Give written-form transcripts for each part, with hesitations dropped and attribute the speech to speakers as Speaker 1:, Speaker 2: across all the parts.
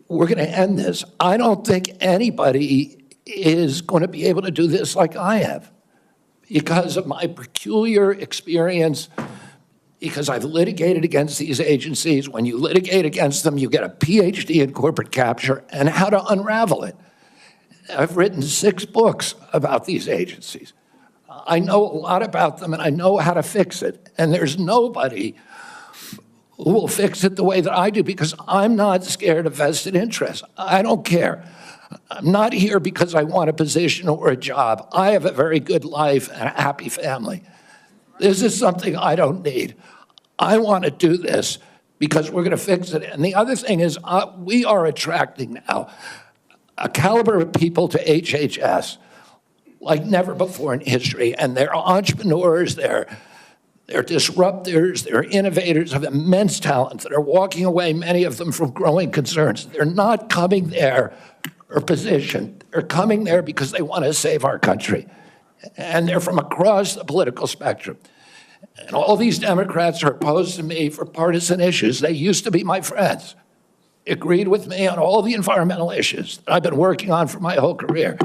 Speaker 1: we're going to end this. I don't think anybody is going to be able to do this like I have because of my peculiar experience, because I've litigated against these agencies. When you litigate against them, you get a PhD in corporate capture and how to unravel it. I've written 6 books about these agencies. I know a lot about them, and I know how to fix it. And there's nobody who will fix it the way that I do, because I'm not scared of vested interests. I don't care. I'm not here because I want a position or a job. I have a very good life and a happy family. This is something I don't need. I want to do this because we're going to fix it. And the other thing is we are attracting now a caliber of people to HHS like never before in history. And they're entrepreneurs, they're disruptors, they're innovators of immense talent that are walking away, many of them from growing concerns. They're not coming there for position. They're coming there because they want to save our country. And they're from across the political spectrum. And all these Democrats are opposed to me for partisan issues. They used to be my friends, agreed with me on all the environmental issues that I've been working on for my whole career.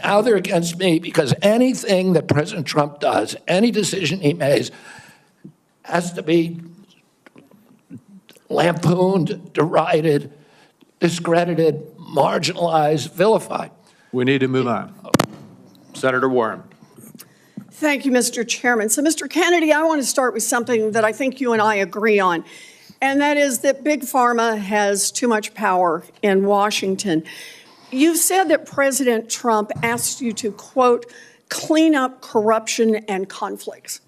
Speaker 1: Now they're against me because anything that President Trump does, any decision he makes, has to be lampooned, derided, discredited, marginalized, vilified.
Speaker 2: We need to move on. Senator Warren.
Speaker 3: Thank you, Mr. Chairman. So, Mr. Kennedy, I want to start with something that I think you and I agree on, and that is that Big Pharma has too much power in Washington. You've said that President Trump asked you to, quote, clean up corruption and conflicts.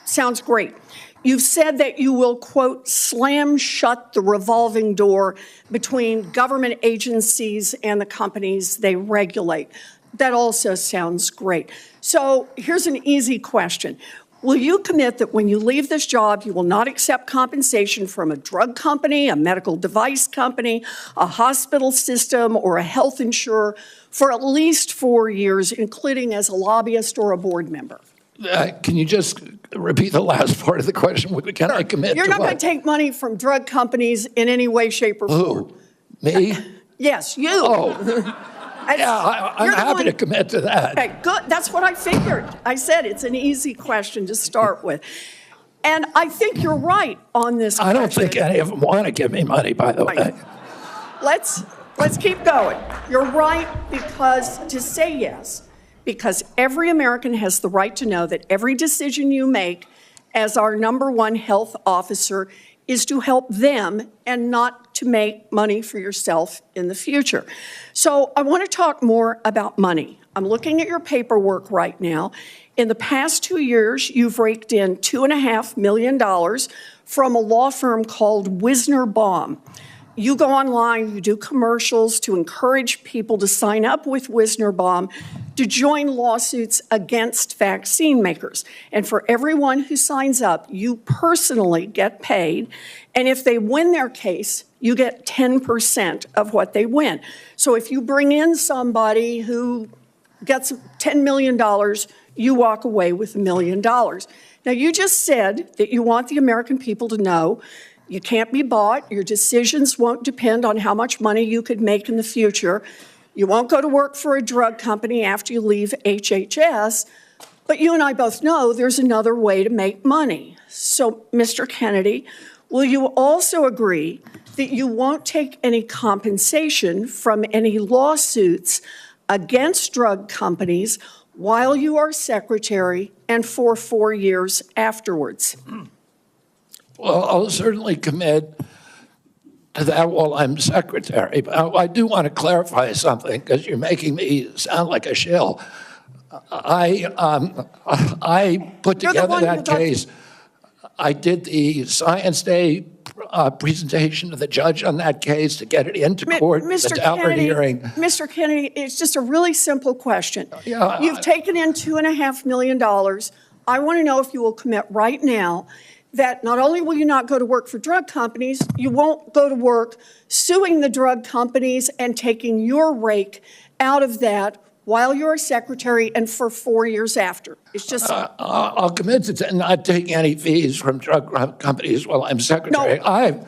Speaker 3: Sounds great. You've said that you will, quote, slam shut the revolving door between government agencies and the companies they regulate. That also sounds great. So here's an easy question. Will you commit that when you leave this job, you will not accept compensation from a drug company, a medical device company, a hospital system, or a health insurer for at least 4 years, including as a lobbyist or a board member?
Speaker 1: Can you just repeat the last part of the question? Can I commit
Speaker 3: You're
Speaker 1: to
Speaker 3: not
Speaker 1: what?
Speaker 3: going to take money from drug companies in any way, shape, or form.
Speaker 1: Who? Me?
Speaker 3: Yes, you.
Speaker 1: Oh. Yeah, I'm happy to commit to that.
Speaker 3: Okay, good. That's what I figured. I said it's an easy question to start with. And I think you're right on this question.
Speaker 1: I don't think any of them want to give me money, by the way.
Speaker 3: Let's keep going. You're right because to say yes, because every American has the right to know that every decision you make as our #1 health officer is to help them and not to make money for yourself in the future. So I want to talk more about money. I'm looking at your paperwork right now. In the past 2 years, you've raked in $2.5 million from a law firm called Wisner Baum. You go online, you do commercials to encourage people to sign up with Wisner Baum to join lawsuits against vaccine makers. And for everyone who signs up, you personally get paid. And if they win their case, you get 10% of what they win. So if you bring in somebody who gets $10 million, you walk away with $1 million. Now, you just said that you want the American people to know you can't be bought. Your decisions won't depend on how much money you could make in the future. You won't go to work for a drug company after you leave HHS. But you and I both know there's another way to make money. So, Mr. Kennedy, will you also agree that you won't take any compensation from any lawsuits against drug companies while you are secretary and for 4 years afterwards?
Speaker 1: Well, I'll certainly commit to that while I'm secretary. But I do want to clarify something because you're making me sound like a shill. I put together that case. I did the Science Day presentation to the judge on that case to get it into court,
Speaker 3: Mr.
Speaker 1: the Daubert hearing.
Speaker 3: Mr. Kennedy, it's just a really simple question.
Speaker 1: Yeah,
Speaker 3: You've taken in $2.5 million. I want to know if you will commit right now that not only will you not go to work for drug companies, you won't go to work suing the drug companies and taking your rake out of that while you're a secretary and for 4 years after. It's just...
Speaker 1: I'll commit to not taking any fees from drug companies while I'm secretary.
Speaker 3: No,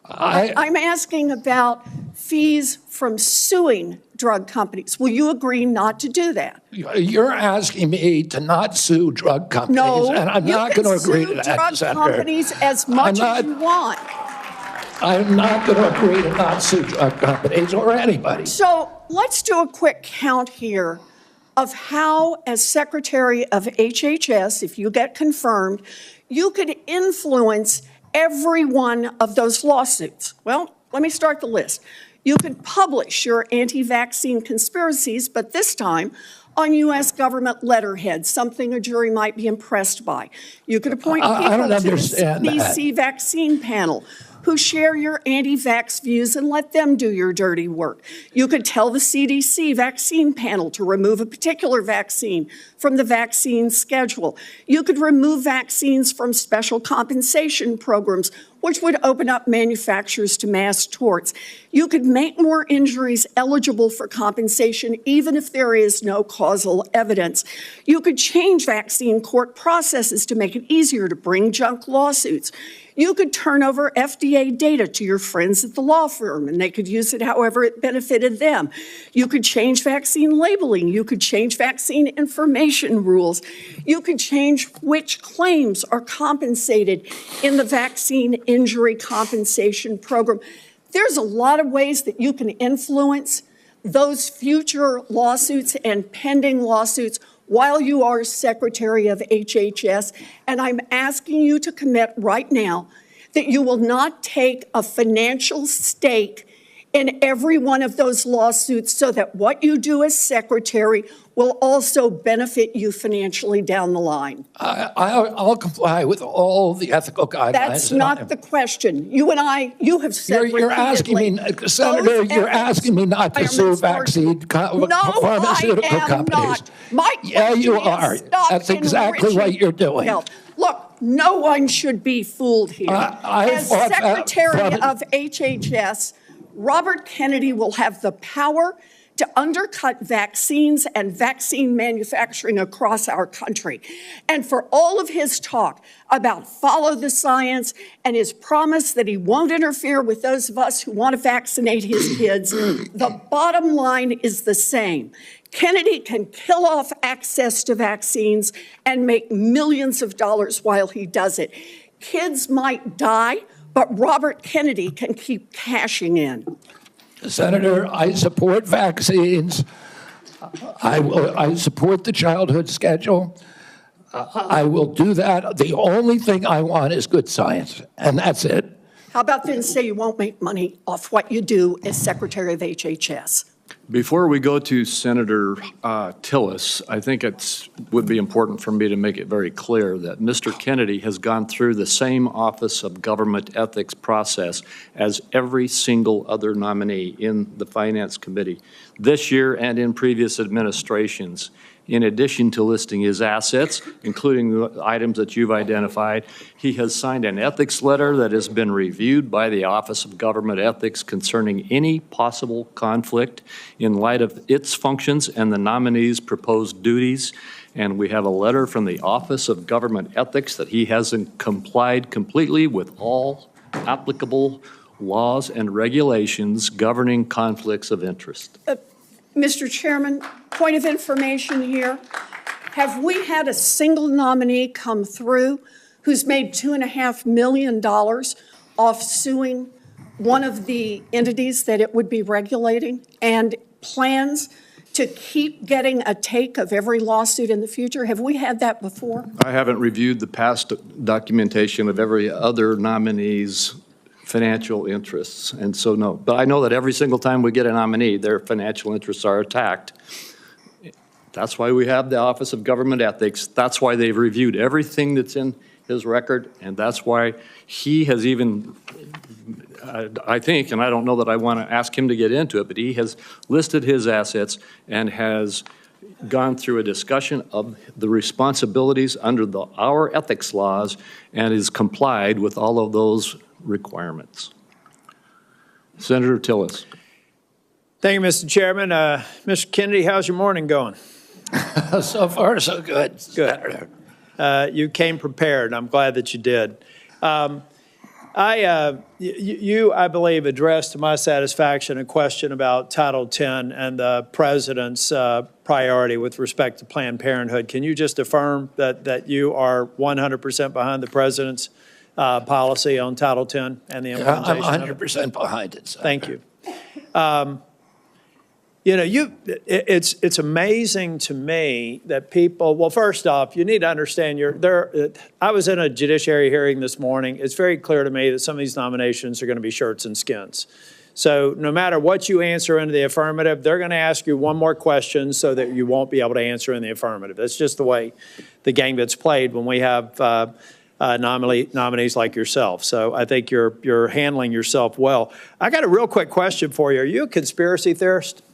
Speaker 3: I'm asking about fees from suing drug companies. Will you agree not to do that?
Speaker 1: You're asking me to not sue drug companies,
Speaker 3: No,
Speaker 1: and I'm not going to agree to that,
Speaker 3: drug
Speaker 1: Senator.
Speaker 3: companies as much as you want.
Speaker 1: I'm not going to agree to not sue drug companies or anybody.
Speaker 3: So let's do a quick count here of how, as Secretary of HHS, if you get confirmed, you could influence every one of those lawsuits. Well, let me start the list. You could publish your anti-vaccine conspiracies, but this time on U.S. government letterhead, something a jury might be impressed by. You could appoint people to the CDC vaccine panel who share your anti-vax views and let them do your dirty work. You could tell the CDC vaccine panel to remove a particular vaccine from the vaccine schedule. You could remove vaccines from special compensation programs, which would open up manufacturers to mass torts. You could make more injuries eligible for compensation even if there is no causal evidence. You could change vaccine court processes to make it easier to bring junk lawsuits. You could turn over FDA data to your friends at the law firm, and they could use it however it benefited them. You could change vaccine labeling. You could change vaccine information rules. You could change which claims are compensated in the vaccine injury compensation program. There's a lot of ways that you can influence those future lawsuits and pending lawsuits while you are Secretary of HHS, and I'm asking you to commit right now that you will not take a financial stake in every one of those lawsuits so that what you do as Secretary will also benefit you financially down the line.
Speaker 1: I'll comply with all the ethical guidelines.
Speaker 3: That's not the question. You and I, you have said
Speaker 1: You're asking me, Senator, you're asking me not to sue vaccine pharmaceutical companies. Yeah, you are. That's exactly what you're doing.
Speaker 3: Look, no one should be fooled here. As Secretary of HHS, Robert Kennedy will have the power to undercut vaccines and vaccine manufacturing across our country. And for all of his talk about follow the science and his promise that he won't interfere with those of us who want to vaccinate his kids, the bottom line is the same. Kennedy can kill off access to vaccines and make millions of dollars while he does it. Kids might die, but Robert Kennedy can keep cashing in.
Speaker 1: Senator, I support vaccines. I support the childhood schedule. I will do that. The only thing I want is good science, and that's it.
Speaker 3: How about then say you won't make money off what you do as Secretary of HHS?
Speaker 2: Before we go to Senator Tillis, I think it would be important for me to make it very clear that Mr. Kennedy has gone through the same Office of Government Ethics process as every single other nominee in the Finance Committee this year and in previous administrations. In addition to listing his assets, including the items that you've identified, he has signed an ethics letter that has been reviewed by the Office of Government Ethics concerning any possible conflict in light of its functions and the nominee's proposed duties. And we have a letter from the Office of Government Ethics that he hasn't complied completely with all applicable laws and regulations governing conflicts of interest.
Speaker 3: Mr. Chairman, point of information here. Have we had a single nominee come through who's made $2.5 million off suing one of the entities that it would be regulating and plans to keep getting a take of every lawsuit in the future? Have we had that before?
Speaker 2: I haven't reviewed the past documentation of every other nominee's financial interests, and so no. But I know that every single time we get a nominee, their financial interests are attacked. That's why we have the Office of Government Ethics. That's why they've reviewed everything that's in his record, and that's why he has even, I think, and I don't know that I want to ask him to get into it, but he has listed his assets and has gone through a discussion of the responsibilities under our ethics laws and is complied with all of those requirements. Senator Tillis.
Speaker 4: Thank you, Mr. Chairman. Mr. Kennedy, how's your morning going?
Speaker 1: So far, so good, Senator.
Speaker 4: You came prepared. I'm glad that you did. I believe, addressed to my satisfaction a question about Title X and the president's priority with respect to Planned Parenthood. Can you just affirm that you are 100% behind the president's policy on Title X and the implementation?
Speaker 1: I'm 100% behind it, Senator.
Speaker 4: Thank you. It's amazing to me that people, well, first off, you need to understand I was in a judiciary hearing this morning. It's very clear to me that some of these nominations are going to be shirts and skins. So no matter what you answer in the affirmative, they're going to ask you one more question so that you won't be able to answer in the affirmative. That's just the way the game gets played when we have nominees like yourself. So I think you're handling yourself well. I got a real quick question for you. Are you a conspiracy theorist?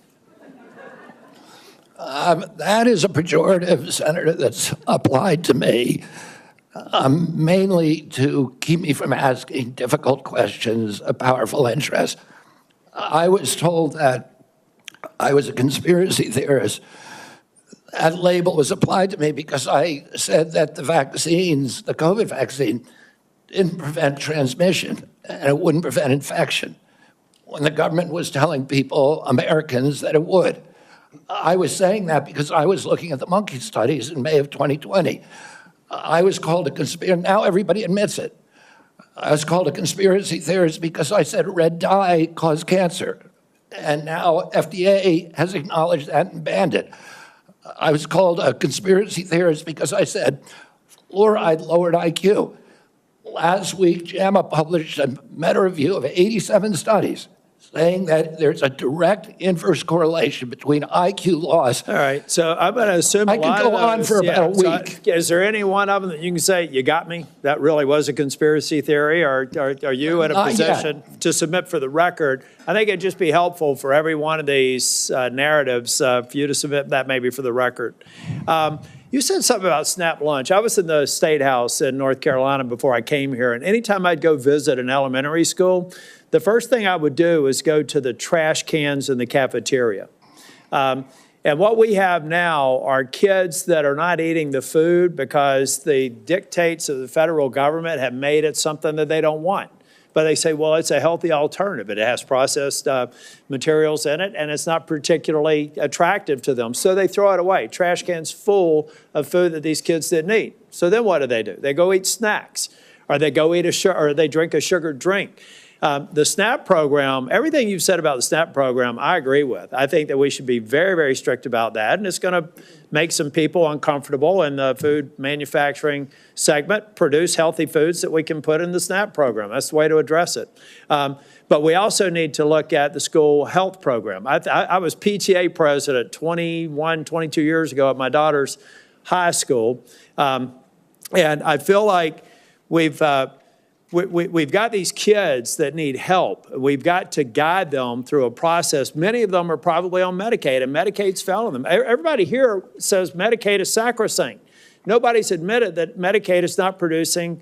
Speaker 1: That is a pejorative, Senator, that's applied to me, mainly to keep me from asking difficult questions of powerful interests. I was told that I was a conspiracy theorist. That label was applied to me because I said that the vaccines, the COVID vaccine, didn't prevent transmission and it wouldn't prevent infection, when the government was telling people, Americans, that it would. I was saying that because I was looking at the monkey studies in May of 2020. I was called a conspiracy. Now everybody admits it. I was called a conspiracy theorist because I said red dye caused cancer. And now FDA has acknowledged that and banned it. I was called a conspiracy theorist because I said fluoride lowered IQ. Last week, JAMA published a meta-review of 87 studies saying that there's a direct inverse correlation between IQ loss.
Speaker 4: All right, so I'm going to assume
Speaker 1: I could go on for about a week.
Speaker 4: So is there any one of them that you can say, you got me, that really was a conspiracy theory, or are you in a position to submit for the record? I think it'd just be helpful for every one of these narratives for you to submit that maybe for the record. You said something about SNAP lunch. I was in the State House in North Carolina before I came here, and anytime I'd go visit an elementary school, the first thing I would do is go to the trash cans in the cafeteria. And what we have now are kids that are not eating the food because the dictates of the federal government have made it something that they don't want. But they say, well, it's a healthy alternative. It has processed materials in it, and it's not particularly attractive to them. So they throw it away. Trash cans full of food that these kids didn't eat. So then what do? They go eat snacks, or they go eat or they drink a sugared drink. The SNAP program, everything you've said about the SNAP program, I agree with. I think that we should be very, very strict about that, and it's going to make some people uncomfortable in the food manufacturing segment, produce healthy foods that we can put in the SNAP program. That's the way to address it. But we also need to look at the school health program. I was PTA president 22 years ago at my daughter's high school, and I feel like we've got these kids that need help. We've got to guide them through a process. Many of them are probably on Medicaid, and Medicaid's failing them. Everybody here says Medicaid is sacrosanct. Nobody's admitted that Medicaid is not producing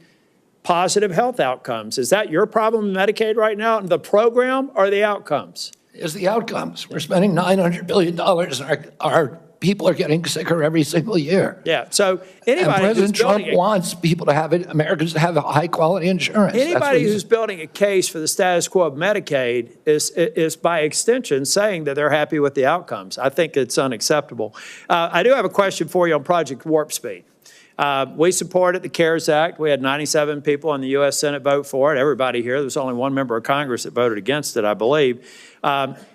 Speaker 4: positive health outcomes. Is that your problem in Medicaid right now, the program or the outcomes?
Speaker 1: It's the outcomes. We're spending $900 billion, and our people are getting sicker every single year.
Speaker 4: Yeah, so anybody
Speaker 1: and President Trump wants people to have it, Americans to have high-quality insurance.
Speaker 4: Anybody who's building a case for the status quo of Medicaid is by extension saying that they're happy with the outcomes. I think it's unacceptable. I do have a question for you on Project Warp Speed. We supported the CARES Act. We had 97 people in the U.S. Senate vote for it. Everybody here. There was only one member of Congress that voted against it, I believe.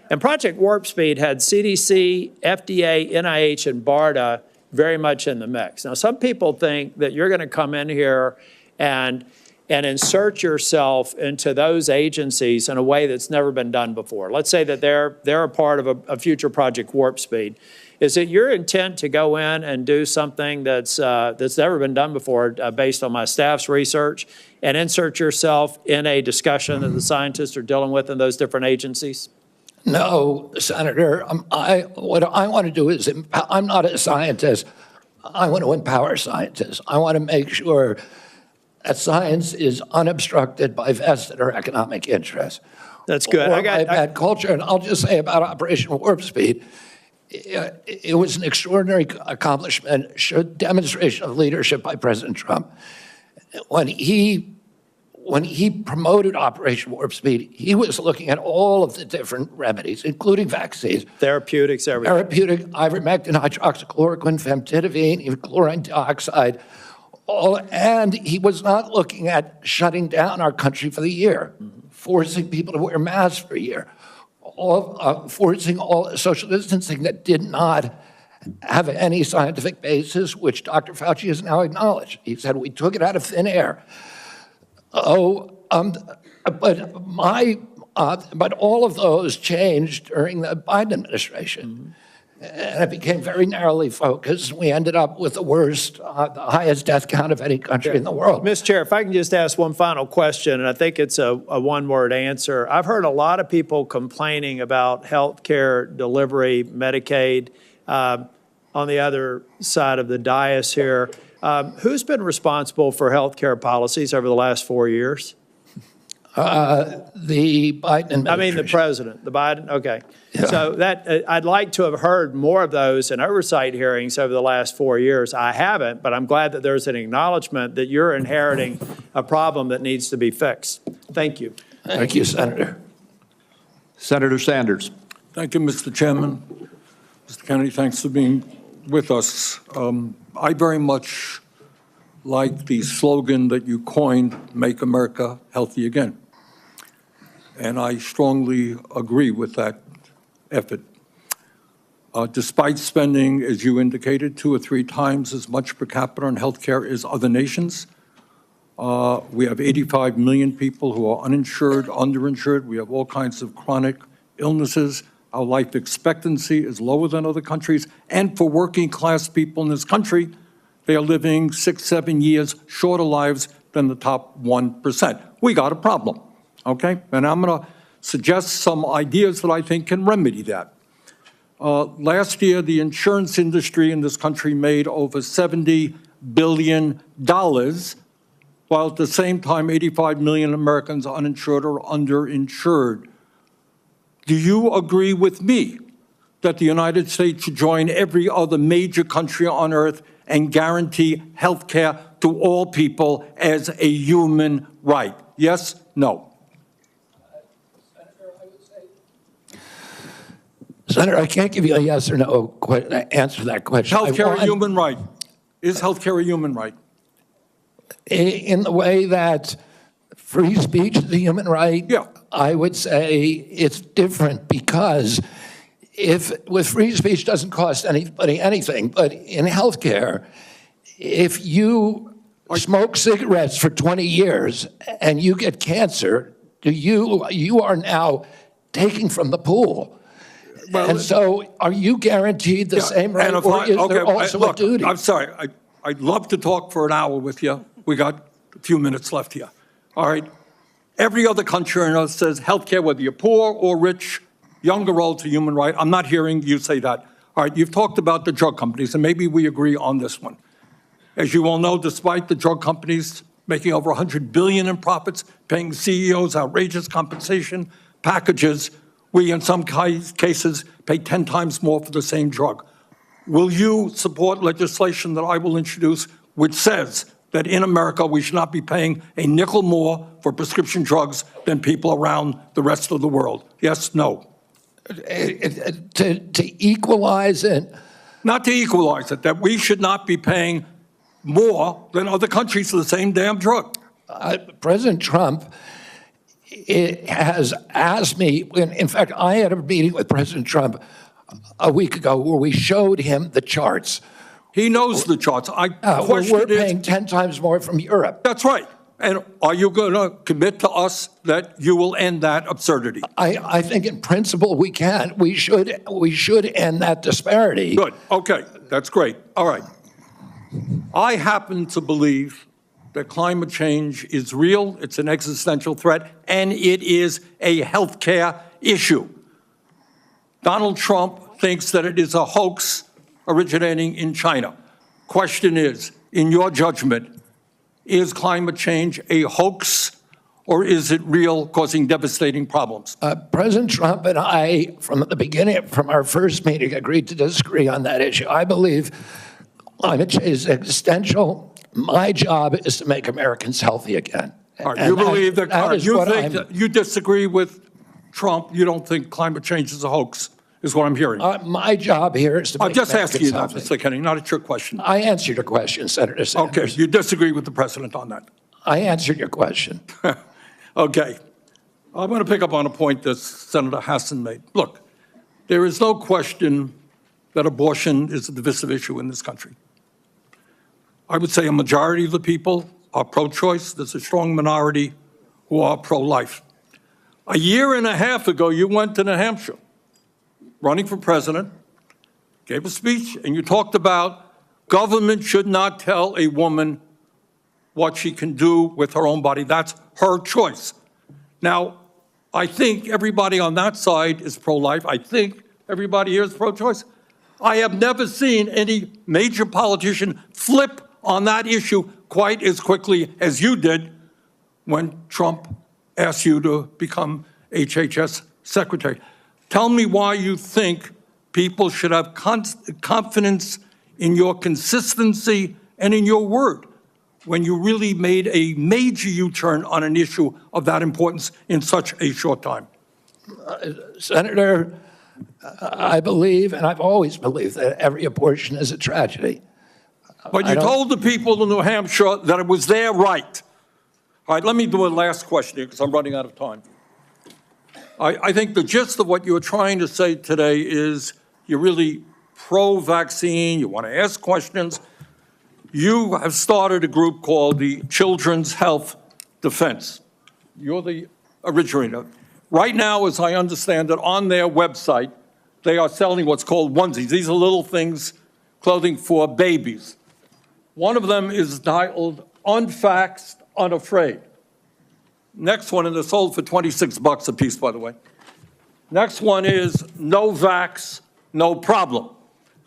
Speaker 4: And Project Warp Speed had CDC, FDA, NIH, and BARDA very much in the mix. Now, some people think that you're going to come in here and insert yourself into those agencies in a way that's never been done before. Let's say that they're a part of a future Project Warp Speed. Is it your intent to go in and do something that's never been done before based on my staff's research and insert yourself in a discussion that the scientists are dealing with in those different agencies?
Speaker 1: No, Senator. What I want to do is, I'm not a scientist. I want to empower scientists. I want to make sure that science is unobstructed by vested or economic interests.
Speaker 4: That's good.
Speaker 1: Or by bad culture. And I'll just say about Operation Warp Speed, it was an extraordinary accomplishment, demonstration of leadership by President Trump. When he when he promoted Operation Warp Speed, he was looking at all of the different remedies, including vaccines.
Speaker 4: Therapeutics, everything.
Speaker 1: Therapeutic, ivermectin, hydroxychloroquine, famotidine, even chlorine dioxide, and he was not looking at shutting down our country for the year, forcing people to wear masks for a year, forcing all social distancing that did not have any scientific basis, which Dr. Fauci has now acknowledged. He said, we took it out of thin air. But all of those changed during the Biden administration. And it became very narrowly focused. We ended up with the worst, the highest death count of any country in the world.
Speaker 4: Mr. Chair, if I can just ask one final question, and I think it's a one-word answer. I've heard a lot of people complaining about health care delivery, Medicaid, on the other side of the dais here. Who's been responsible for health care policies over the last 4 years?
Speaker 1: The Biden administration.
Speaker 4: I mean, the president, the Biden, okay.
Speaker 1: Yeah.
Speaker 4: So that, I'd like to have heard more of those in oversight hearings over the last 4 years. I haven't, but I'm glad that there's an acknowledgement that you're inheriting a problem that needs to be fixed. Thank you.
Speaker 1: Thank you, Senator.
Speaker 2: Senator Sanders.
Speaker 5: Thank you, Mr. Chairman. Mr. Kennedy, thanks for being with us. I very much like the slogan that you coined, Make America Healthy Again. And I strongly agree with that effort. Despite spending, as you indicated, 2 or 3 times as much per capita on healthcare as other nations, we have 85 million people who are uninsured, underinsured. We have all kinds of chronic illnesses. Our life expectancy is lower than other countries. And for working class people in this country, they are living 6, 7 years shorter lives than the top 1%. We got a problem, okay? And I'm going to suggest some ideas that I think can remedy that. Last year, the insurance industry in this country made over $70 billion, while at the same time, 85 million Americans are uninsured or underinsured. Do you agree with me that the United States should join every other major country on earth and guarantee health care to all people as a human right? Yes? No?
Speaker 1: Senator, I can't give you a yes or no answer to that question.
Speaker 5: Health care a human right? Is health care a human right?
Speaker 1: In the way that free speech is a human right,
Speaker 5: Yeah.
Speaker 1: I would say it's different because with free speech doesn't cost anybody anything, but in healthcare, if you smoke cigarettes for 20 years and you get cancer, you are now taking from the pool.
Speaker 5: Well,
Speaker 1: and so are you guaranteed the same right, or is there also a duty?
Speaker 5: I'm sorry. I'd love to talk for an hour with you. We got a few minutes left here. All right. Every other country on earth says healthcare, whether you're poor or rich, young or old, is a human right. I'm not hearing you say that. All right, you've talked about the drug companies, and maybe we agree on this one. As you all know, despite the drug companies making over $100 billion in profits, paying CEOs outrageous compensation packages, we in some cases pay 10 times more for the same drug. Will you support legislation that I will introduce which says that in America we should not be paying a nickel more for prescription drugs than people around the rest of the world? Yes, no?
Speaker 1: To equalize it?
Speaker 5: Not to equalize it, that we should not be paying more than other countries for the same damn drug.
Speaker 1: President Trump has asked me, in fact, I had a meeting with President Trump a week ago where we showed him the charts.
Speaker 5: He knows the charts.
Speaker 1: We're paying 10 times more from Europe.
Speaker 5: That's right. And are you going to commit to us that you will end that absurdity?
Speaker 1: I think in principle we can. We should end that disparity.
Speaker 5: Good. Okay. That's great. All right. I happen to believe that climate change is real, it's an existential threat, and it is a health care issue. Donald Trump thinks that it is a hoax originating in China. Question is, in your judgment, is climate change a hoax or is it real, causing devastating problems?
Speaker 1: President Trump and I, from the beginning, from our first meeting, agreed to disagree on that issue. I believe climate change is existential. My job is to make Americans healthy again.
Speaker 5: All right,
Speaker 1: And
Speaker 5: you believe that,
Speaker 1: that is
Speaker 5: you
Speaker 1: what
Speaker 5: think,
Speaker 1: I'm-
Speaker 5: that you disagree with Trump, you don't think climate change is a hoax, is what I'm hearing.
Speaker 1: My job here is to
Speaker 5: I'm
Speaker 1: make
Speaker 5: just asking you that,
Speaker 1: Americans
Speaker 5: Mr. Kennedy, not a trick question.
Speaker 1: I answered your question, Senator
Speaker 5: Okay,
Speaker 1: Sanders.
Speaker 5: you disagree with the president on that.
Speaker 1: I answered your question.
Speaker 5: Okay. I'm going to pick up on a point that Senator Hassan made. Look, there is no question that abortion is a divisive issue in this country. I would say a majority of the people are pro-choice. There's a strong minority who are pro-life. A year and a half ago, you went to New Hampshire, running for president, gave a speech, and you talked about government should not tell a woman what she can do with her own body. That's her choice. Now, I think everybody on that side is pro-life. I think everybody here is pro-choice. I have never seen any major politician flip on that issue quite as quickly as you did when Trump asked you to become HHS secretary. Tell me why you think people should have confidence in your consistency and in your word when you really made a major U-turn on an issue of that importance in such a short time.
Speaker 1: Senator, I believe, and I've always believed, that every abortion is a tragedy.
Speaker 5: But
Speaker 1: I
Speaker 5: you
Speaker 1: don't-
Speaker 5: told the people in New Hampshire that it was their right. All right, let me do a last question here because I'm running out of time. I think the gist of what you're trying to say today is you're really pro-vaccine, you want to ask questions. You have started a group called the Children's Health Defense. You're the originator. Right now, as I understand it, on their website, they are selling what's called onesies. These are little things, clothing for babies. One of them is titled Unvaxxed, Unafraid. Next one, and they're sold for $26 a piece, by the way. Next one is No Vax, No Problem.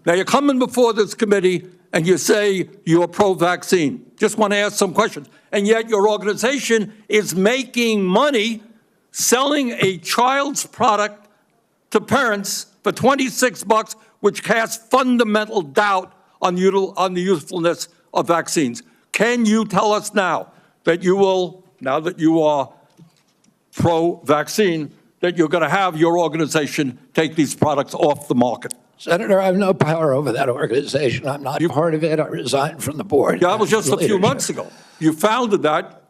Speaker 5: Now, you're coming before this committee and you say you're pro-vaccine. Just want to ask some questions. And yet your organization is making money selling a child's product to parents for $26, which casts fundamental doubt on the usefulness of vaccines. Can you tell us now that you will, now that you are pro-vaccine, that you're going to have your organization take these products off the market?
Speaker 1: Senator, I have no power over that organization. I'm not part of it. I resigned from the board.
Speaker 5: Yeah, that was just a few
Speaker 1: Leadership.
Speaker 5: months ago. You founded that.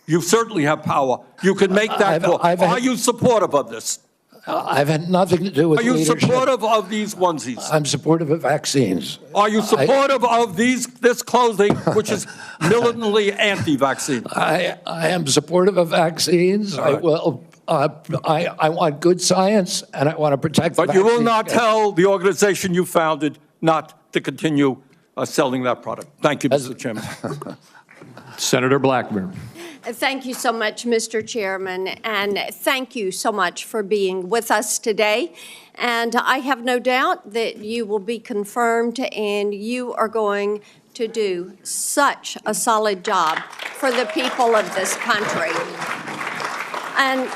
Speaker 5: You certainly have power. You can make that call. Are you supportive of this?
Speaker 1: I've had nothing to do with
Speaker 5: Are you
Speaker 1: leadership.
Speaker 5: supportive of these onesies?
Speaker 1: I'm supportive of vaccines.
Speaker 5: Are you supportive of this clothing, which is militantly anti-vaccine?
Speaker 1: I am supportive of vaccines. I will. I want good science, and I want to protect the
Speaker 5: But you will
Speaker 1: vaccine.
Speaker 5: not tell the organization you founded not to continue selling that product. Thank you, Mr. Chairman.
Speaker 2: Senator Blackburn.
Speaker 6: Thank you so much, Mr. Chairman, and thank you so much for being with us today. And I have no doubt that you will be confirmed and you are going to do such a solid job for the people of this country. And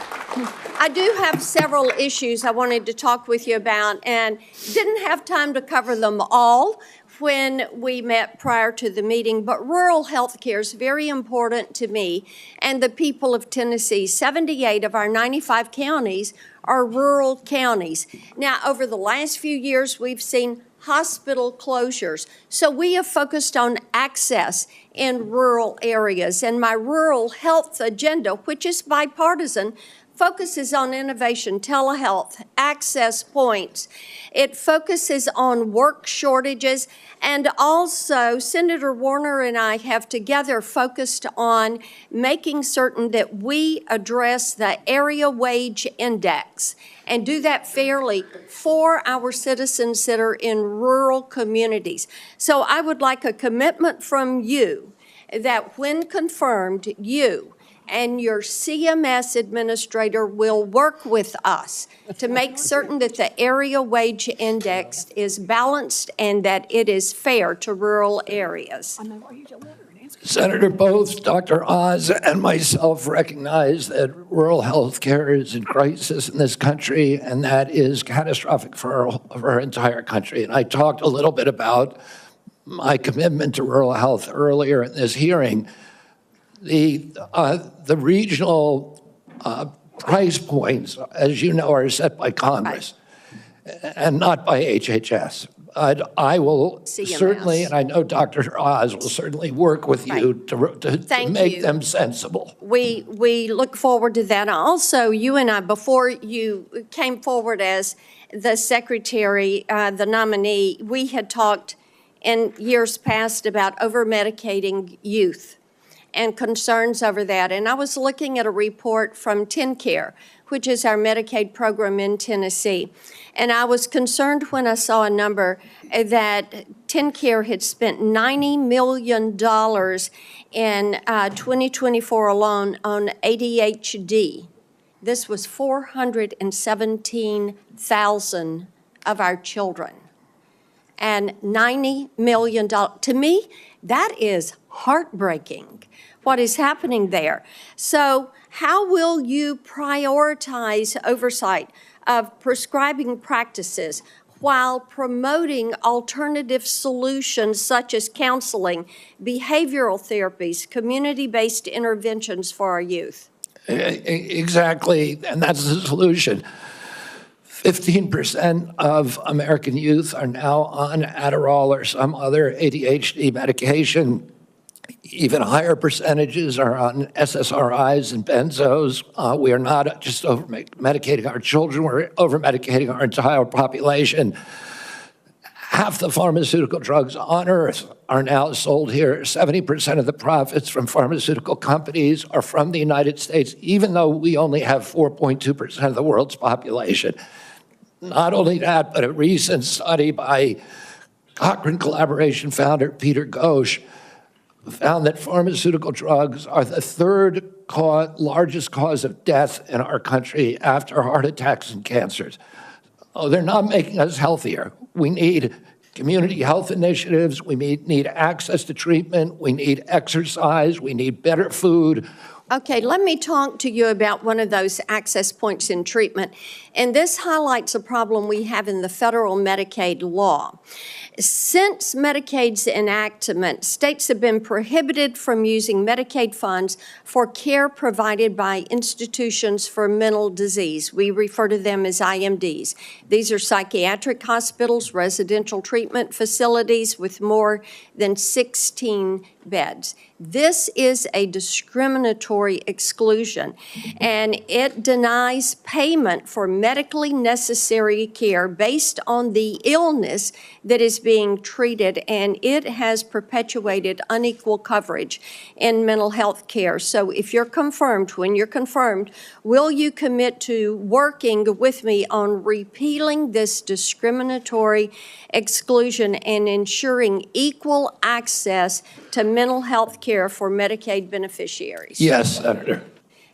Speaker 6: I do have several issues I wanted to talk with you about and didn't have time to cover them all when we met prior to the meeting, but rural health care is very important to me and the people of Tennessee. 78 of our 95 counties are rural counties. Now, over the last few years, we've seen hospital closures. So we have focused on access in rural areas. And my rural health agenda, which is bipartisan, focuses on innovation, telehealth, access points. It focuses on work shortages, and also Senator Warner and I have together focused on making certain that we address the area wage index and do that fairly for our citizens that are in rural communities. So I would like a commitment from you that when confirmed, you and your CMS administrator will work with us to make certain that the area wage index is balanced and that it is fair to rural areas.
Speaker 1: Senator, both Dr. Oz and myself recognize that rural health care is in crisis in this country, and that is catastrophic for our entire country. And I talked a little bit about my commitment to rural health earlier in this hearing. The regional price points, as you know, are set by Congress and not by HHS. I will
Speaker 6: CMS.
Speaker 1: certainly, and I know Dr. Oz will certainly work with you to make them sensible.
Speaker 6: We look forward to that. Also, you and I, before you came forward as the secretary, the nominee, we had talked in years past about over-medicating youth and concerns over that. And I was looking at a report from TennCare, which is our Medicaid program in Tennessee. And I was concerned when I saw a number that TennCare had spent $90 million in 2024 alone on ADHD. This was 417,000 of our children. And $90 million. To me, that is heartbreaking, what is happening there. So how will you prioritize oversight of prescribing practices while promoting alternative solutions such as counseling, behavioral therapies, community-based interventions for our youth?
Speaker 1: Exactly, and that's the solution. 15% of American youth are now on Adderall or some other ADHD medication. Even higher percentages are on SSRIs and benzos. We are not just over-medicating our children, we're over-medicating our entire population. Half the pharmaceutical drugs on Earth are now sold here. 70% of the profits from pharmaceutical companies are from the United States, even though we only have 4.2% of the world's population. Not only that, but a recent study by Cochrane Collaboration founder Peter Ghosh found that pharmaceutical drugs are the third largest cause of death in our country after heart attacks and cancers. Oh, they're not making us healthier. We need community health initiatives. We need access to treatment. We need exercise. We need better food.
Speaker 6: Okay, let me talk to you about one of those access points in treatment. And this highlights a problem we have in the federal Medicaid law. Since Medicaid's enactment, states have been prohibited from using Medicaid funds for care provided by institutions for mental disease. We refer to them as IMDs. These are psychiatric hospitals, residential treatment facilities with more than 16 beds. This is a discriminatory exclusion, and it denies payment for medically necessary care based on the illness that is being treated, and it has perpetuated unequal coverage in mental health care. So if you're confirmed, when you're confirmed, will you commit to working with me on repealing this discriminatory exclusion and ensuring equal access to mental health care for Medicaid beneficiaries?
Speaker 1: Yes, Senator.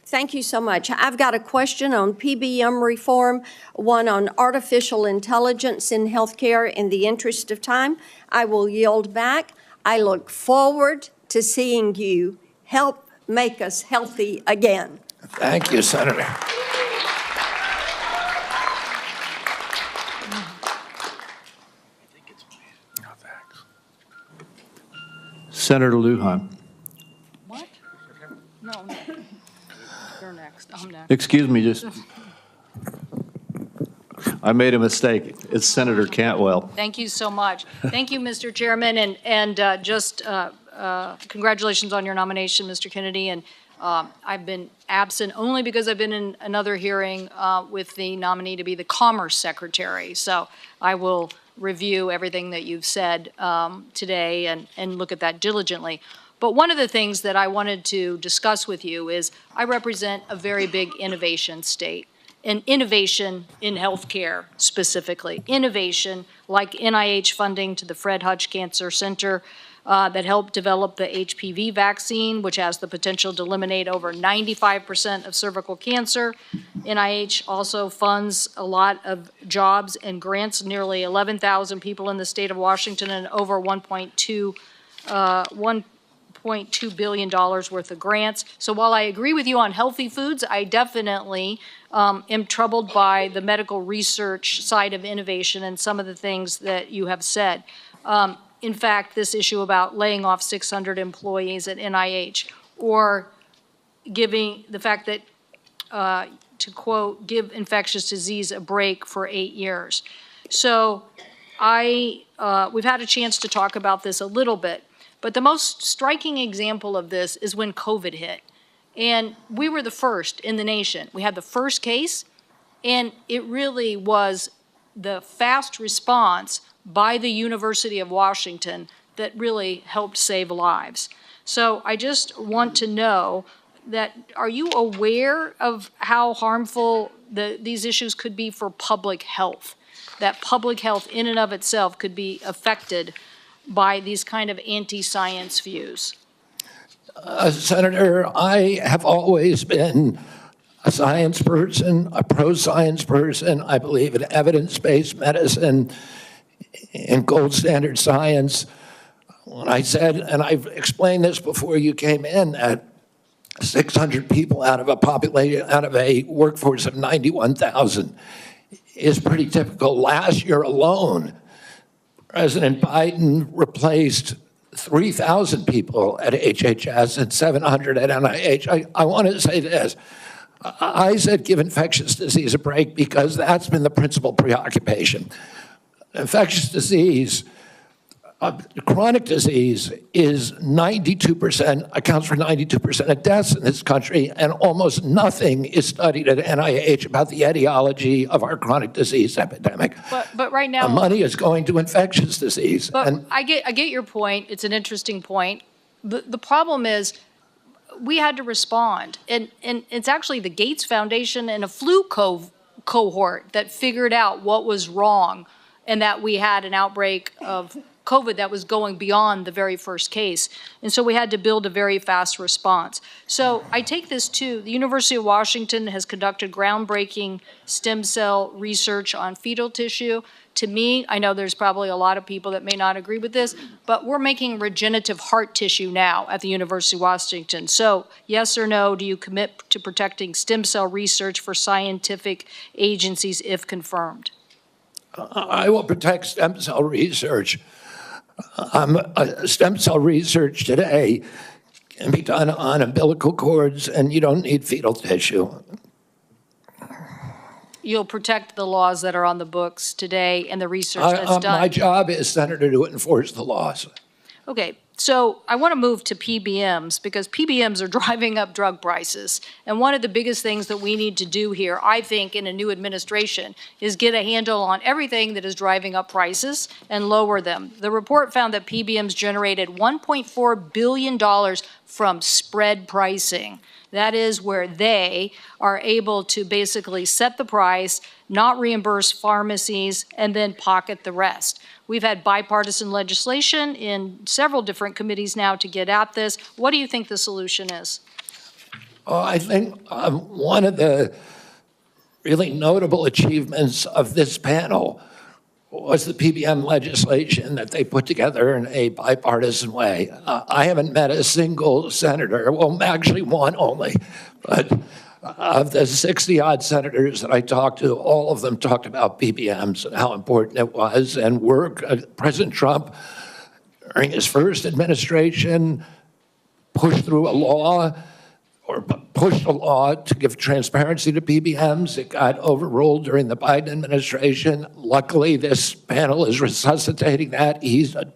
Speaker 6: Thank you so much. I've got a question on PBM reform, one on artificial intelligence in healthcare. In the interest of time, I will yield back. I look forward to seeing you help make us healthy again.
Speaker 1: Thank you, Senator.
Speaker 2: Senator Lujan.
Speaker 7: What? No. You're next. I'm next.
Speaker 2: Excuse me, I made a mistake. It's Senator Cantwell.
Speaker 7: Thank you so much. Thank you, Mr. Chairman, and congratulations on your nomination, Mr. Kennedy. And I've been absent only because I've been in another hearing with the nominee to be the Commerce Secretary. So I will review everything that you've said today and look at that diligently. But one of the things that I wanted to discuss with you is I represent a very big innovation state, and innovation in healthcare specifically. Innovation like NIH funding to the Fred Hutch Cancer Center that helped develop the HPV vaccine, which has the potential to eliminate over 95% of cervical cancer. NIH also funds a lot of jobs and grants, nearly 11,000 people in the state of Washington and over $1.2 billion worth of grants. So while I agree with you on healthy foods, I definitely am troubled by the medical research side of innovation and some of the things that you have said. In fact, this issue about laying off 600 employees at NIH. or giving the fact that, to quote, give infectious disease a break for 8 years. So we've had a chance to talk about this a little bit, but the most striking example of this is when COVID hit. And we were the first in the nation. We had the first case, and it really was the fast response by the University of Washington that really helped save lives. So I just want to know that, are you aware of how harmful these issues could be for public health? That public health in and of itself could be affected by these kind of anti-science views?
Speaker 1: Senator, I have always been a science person, a pro-science person. I believe in evidence-based medicine and gold standard science. When I said, and I've explained this before you came in, that 600 people out of a workforce of 91,000 is pretty typical. Last year alone, President Biden replaced 3,000 people at HHS and 700 at NIH. I want to say this. I said give infectious disease a break because that's been the principal preoccupation. Infectious disease, chronic disease is 92%, accounts for 92% of deaths in this country, and almost nothing is studied at NIH about the etiology of our chronic disease epidemic.
Speaker 7: But right now,
Speaker 1: the money is going to infectious disease.
Speaker 7: But I get your point. It's an interesting point. The problem is we had to respond, and it's actually the Gates Foundation and a flu cohort that figured out what was wrong, and that we had an outbreak of COVID that was going beyond the very first case. And so we had to build a very fast response. So I take this too. The University of Washington has conducted groundbreaking stem cell research on fetal tissue. To me, I know there's probably a lot of people that may not agree with this, but we're making regenerative heart tissue now at the University of Washington. So yes or no, do you commit to protecting stem cell research for scientific agencies if confirmed?
Speaker 1: I will protect stem cell research. Stem cell research today can be done on umbilical cords, and you don't need fetal tissue.
Speaker 7: You'll protect the laws that are on the books today and the research that's done.
Speaker 1: My job is, Senator, to enforce the laws.
Speaker 7: Okay, so I want to move to PBMs because PBMs are driving up drug prices. And one of the biggest things that we need to do here, I think, in a new administration is get a handle on everything that is driving up prices and lower them. The report found that PBMs generated $1.4 billion from spread pricing. That is where they are able to basically set the price, not reimburse pharmacies, and then pocket the rest. We've had bipartisan legislation in several different committees now to get at this. What do you think the solution is?
Speaker 1: I think one of the really notable achievements of this panel was the PBM legislation that they put together in a bipartisan way. I haven't met a single senator, well, actually one only, but of the 60-odd senators that I talked to, all of them talked about PBMs and how important it was. And President Trump, during his first administration, pushed through a law to give transparency to PBMs. It got overruled during the Biden administration. Luckily, this panel is resuscitating that.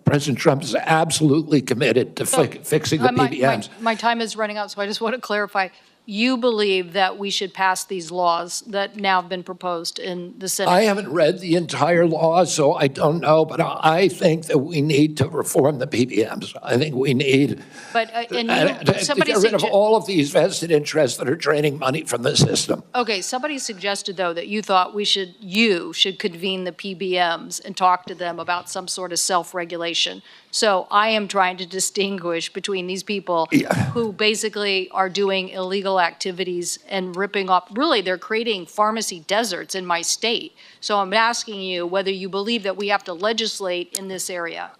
Speaker 1: President Trump is absolutely committed to fixing the PBMs.
Speaker 7: My time is running out, so I just want to clarify. You believe that we should pass these laws that now have been proposed in the Senate?
Speaker 1: I haven't read the entire law, so I don't know, but I think that we need to reform the PBMs. I think we need to get rid of all of these vested interests that are draining money from the system.
Speaker 7: Okay, somebody suggested, though, that you thought you should convene the PBMs and talk to them about some sort of self-regulation. So I am trying to distinguish between these people who basically are doing illegal activities and ripping off, really they're creating pharmacy deserts in my state. So I'm asking you whether you believe that we have to legislate in this area.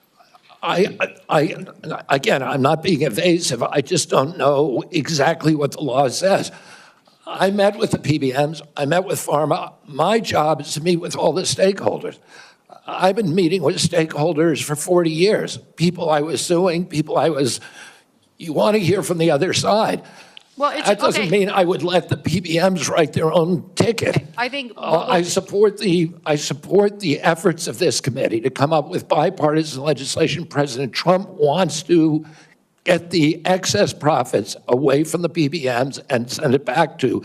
Speaker 1: Again, I'm not being evasive. I just don't know exactly what the law says. I met with the PBMs. I met with pharma. My job is to meet with all the stakeholders. I've been meeting with stakeholders for 40 years. People I was suing, people I was, You want to hear from the other side.
Speaker 7: Well, it's,
Speaker 1: That doesn't
Speaker 7: okay.
Speaker 1: mean I would let the PBMs write their own ticket.
Speaker 7: I think.
Speaker 1: I support the efforts of this committee to come up with bipartisan legislation. President Trump wants to get the excess profits away from the PBMs and send it back to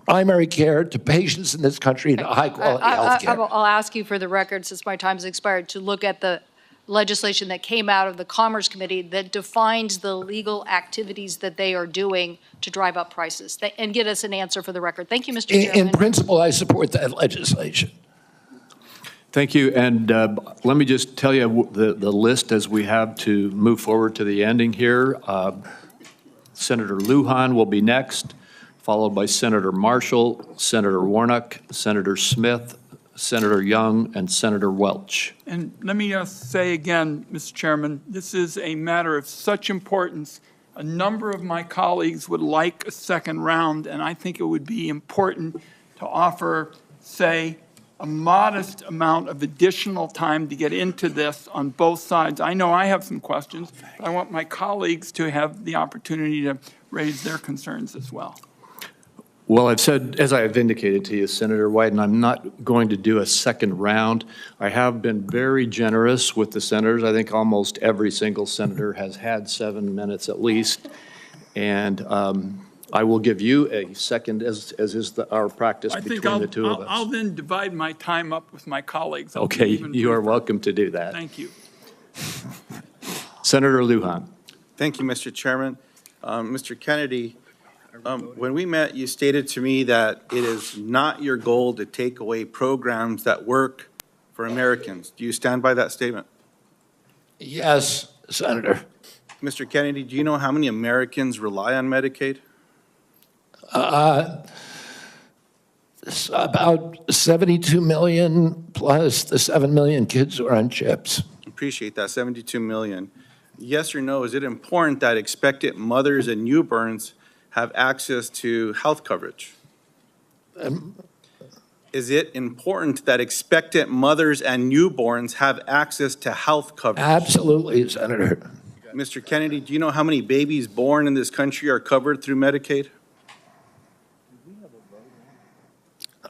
Speaker 1: primary care, to patients in this country, to high-quality health care.
Speaker 7: I'll ask you for the record, since my time's expired, to look at the legislation that came out of the Commerce Committee that defines the legal activities that they are doing to drive up prices, and get us an answer for the record. Thank you, Mr. Chairman.
Speaker 1: In principle, I support that legislation.
Speaker 2: Thank you, and let me just tell you the list as we have to move forward to the ending here. Senator Lujan will be next, followed by Senator Marshall, Senator Warnock, Senator Smith, Senator Young, and Senator Welch.
Speaker 8: And let me say again, Mr. Chairman, this is a matter of such importance. A number of my colleagues would like a second round, and I think it would be important to offer, say, a modest amount of additional time to get into this on both sides. I know I have some questions, but I want my colleagues to have the opportunity to raise their concerns as well.
Speaker 2: Well, I've said, as I have indicated to you, Senator Wyden, I'm not going to do a second round. I have been very generous with the senators. I think almost every single senator has had 7 minutes at least. And I will give you a second, as is our practice between the two of us.
Speaker 8: I'll then divide my time up with my colleagues. I'll be
Speaker 2: Okay,
Speaker 8: even
Speaker 2: you are
Speaker 8: briefer.
Speaker 2: welcome to do that.
Speaker 8: Thank you.
Speaker 2: Senator Lujan.
Speaker 9: Thank you, Mr. Chairman. Mr. Kennedy, when we met, you stated to me that it is not your goal to take away programs that work for Americans. Do you stand by that statement?
Speaker 1: Yes, Senator.
Speaker 9: Mr. Kennedy, do you know how many Americans rely on Medicaid?
Speaker 1: It's about 72 million plus the 7 million kids who are on chips.
Speaker 9: Appreciate that, 72 million. Yes or no, is it important that expectant mothers and newborns have access to health coverage? Is it important that expectant mothers and newborns have access to health coverage?
Speaker 1: Absolutely, Senator.
Speaker 9: Mr. Kennedy, do you know how many babies born in this country are covered through Medicaid?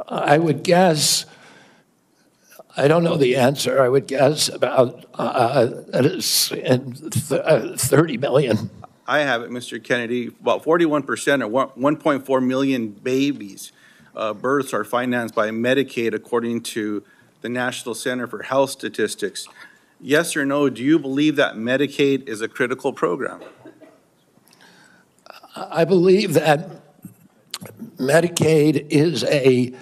Speaker 1: I would guess, I don't know the answer, I would guess about 30 million.
Speaker 9: I have it, Mr. Kennedy. About 41% or 1.4 million babies births are financed by Medicaid, according to the National Center for Health Statistics. Yes or no, do you believe that Medicaid is a critical program?
Speaker 1: I believe that Medicaid is a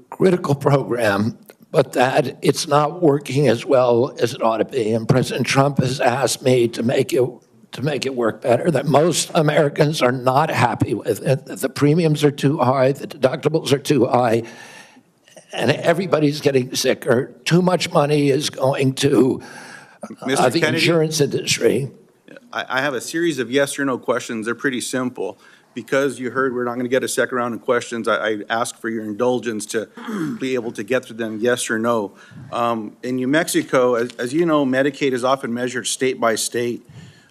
Speaker 1: critical program, but that it's not working as well as it ought to be. And President Trump has asked me to make it work better, that most Americans are not happy with it, that the premiums are too high, the deductibles are too high, and everybody's getting sicker. Too much money is going to
Speaker 9: Mr.
Speaker 1: the
Speaker 9: Kennedy?
Speaker 1: insurance industry.
Speaker 9: I have a series of yes or no questions. They're pretty simple. Because you heard we're not going to get a second round of questions, I ask for your indulgence to be able to get through them yes or no. In New Mexico, as you know, Medicaid is often measured state by state.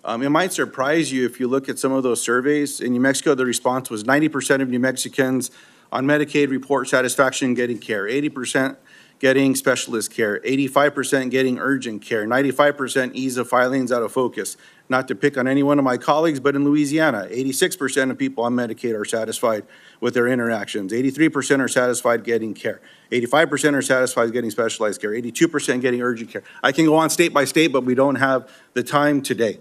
Speaker 9: It might surprise you if you look at some of those surveys. In New Mexico, the response was 90% of New Mexicans on Medicaid report satisfaction getting care, 80% getting specialist care, 85% getting urgent care, 95% ease of filings out of focus. Not to pick on any one of my colleagues, but in Louisiana, 86% of people on Medicaid are satisfied with their interactions. 83% are satisfied getting care. 85% are satisfied getting specialized care. 82% getting urgent care. I can go on state by state, but we don't have the time today.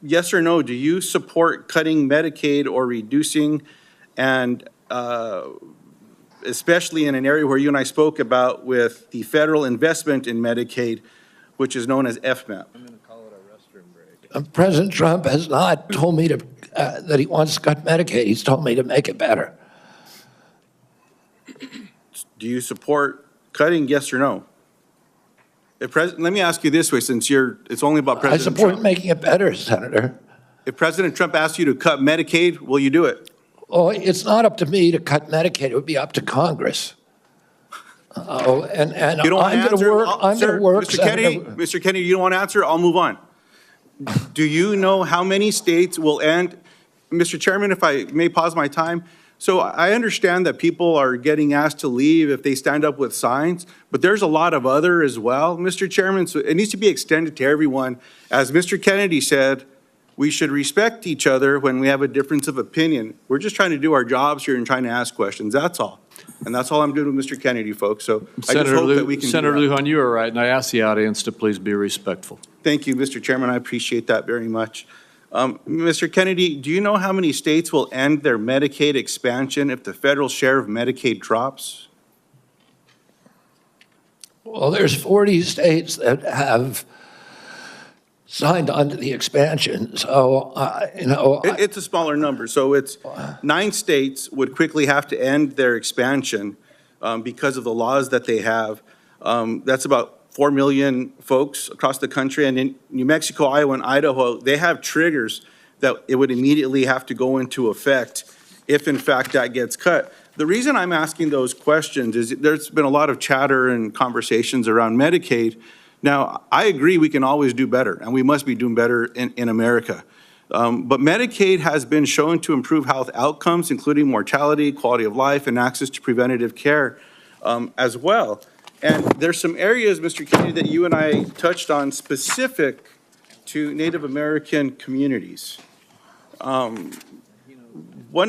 Speaker 9: Yes or no, do you support cutting Medicaid or reducing, and especially in an area where you and I spoke about with the federal investment in Medicaid, which is known as FMAP?
Speaker 1: President Trump has not told me that he wants to cut Medicaid. He's told me to make it better.
Speaker 9: Do you support cutting, yes or no? Let me ask you this way, since it's only about
Speaker 1: I
Speaker 9: President
Speaker 1: support
Speaker 9: Trump.
Speaker 1: making it better, Senator.
Speaker 9: If President Trump asks you to cut Medicaid, will you do it?
Speaker 1: Oh, it's not up to me to cut Medicaid. It would be up to Congress. And
Speaker 9: You don't want
Speaker 1: I'm
Speaker 9: to
Speaker 1: going to
Speaker 9: answer?
Speaker 1: work. I'm going to work,
Speaker 9: Mr. Kennedy,
Speaker 1: Senator.
Speaker 9: Mr. Kennedy, you don't want to answer? I'll move on. Do you know how many states will end? Mr. Chairman, if I may pause my time. So I understand that people are getting asked to leave if they stand up with signs, but there's a lot of other as well, Mr. Chairman. So it needs to be extended to everyone. As Mr. Kennedy said, we should respect each other when we have a difference of opinion. We're just trying to do our jobs here and trying to ask questions. That's all. And that's all I'm doing with Mr. Kennedy, folks. So I just hope that we can
Speaker 2: Senator
Speaker 9: do that.
Speaker 2: Lujan, you are right, and I ask the audience to please be respectful.
Speaker 9: Thank you, Mr. Chairman. I appreciate that very much. Mr. Kennedy, do you know how many states will end their Medicaid expansion if the federal share of Medicaid drops?
Speaker 1: Well, there's 40 states that have signed on to the expansion, so,
Speaker 9: It's a smaller number. So it's 9 states would quickly have to end their expansion because of the laws that they have. That's about 4 million folks across the country. And in New Mexico, Iowa, and Idaho, they have triggers that it would immediately have to go into effect if, in fact, that gets cut. The reason I'm asking those questions is there's been a lot of chatter and conversations around Medicaid. Now, I agree we can always do better, and we must be doing better in America. But Medicaid has been shown to improve health outcomes, including mortality, quality of life, and access to preventative care as well. And there's some areas, Mr. Kennedy, that you and I touched on specific to Native American communities. One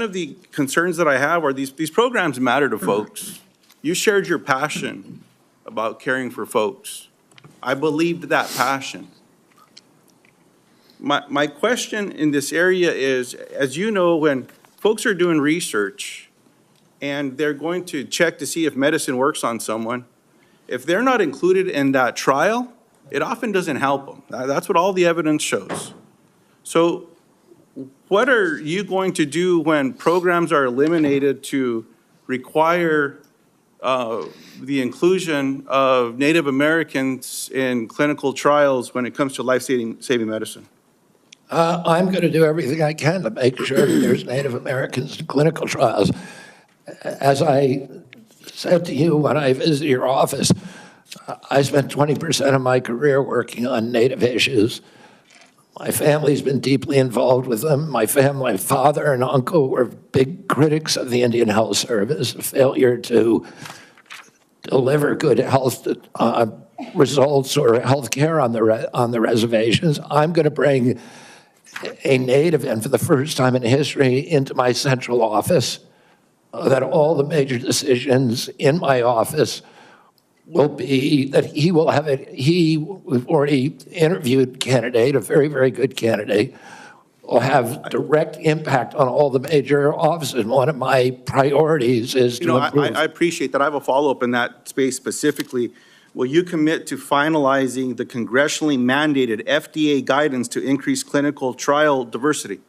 Speaker 9: of the concerns that I have are these programs matter to folks. You shared your passion about caring for folks. I believed that passion. My question in this area is, as you know, when folks are doing research and they're going to check to see if medicine works on someone, if they're not included in that trial, it often doesn't help them. That's what all the evidence shows. So what are you going to do when programs are eliminated to require the inclusion of Native Americans in clinical trials when it comes to life-saving medicine?
Speaker 1: I'm going to do everything I can to make sure that there's Native Americans in clinical trials. As I said to you when I visited your office, I spent 20% of my career working on Native issues. My family's been deeply involved with them. My father and uncle were big critics of the Indian Health Service, a failure to deliver good health results or health care on the reservations. I'm going to bring a Native in for the first time in history into my central office, that all the major decisions in my office will be that he will have it. We've already interviewed a candidate, a very, very good candidate, will have direct impact on all the major offices. One of my priorities is to improve.
Speaker 9: I appreciate that. I have a follow-up in that space specifically. Will you commit to finalizing the congressionally mandated FDA guidance to increase clinical trial diversity?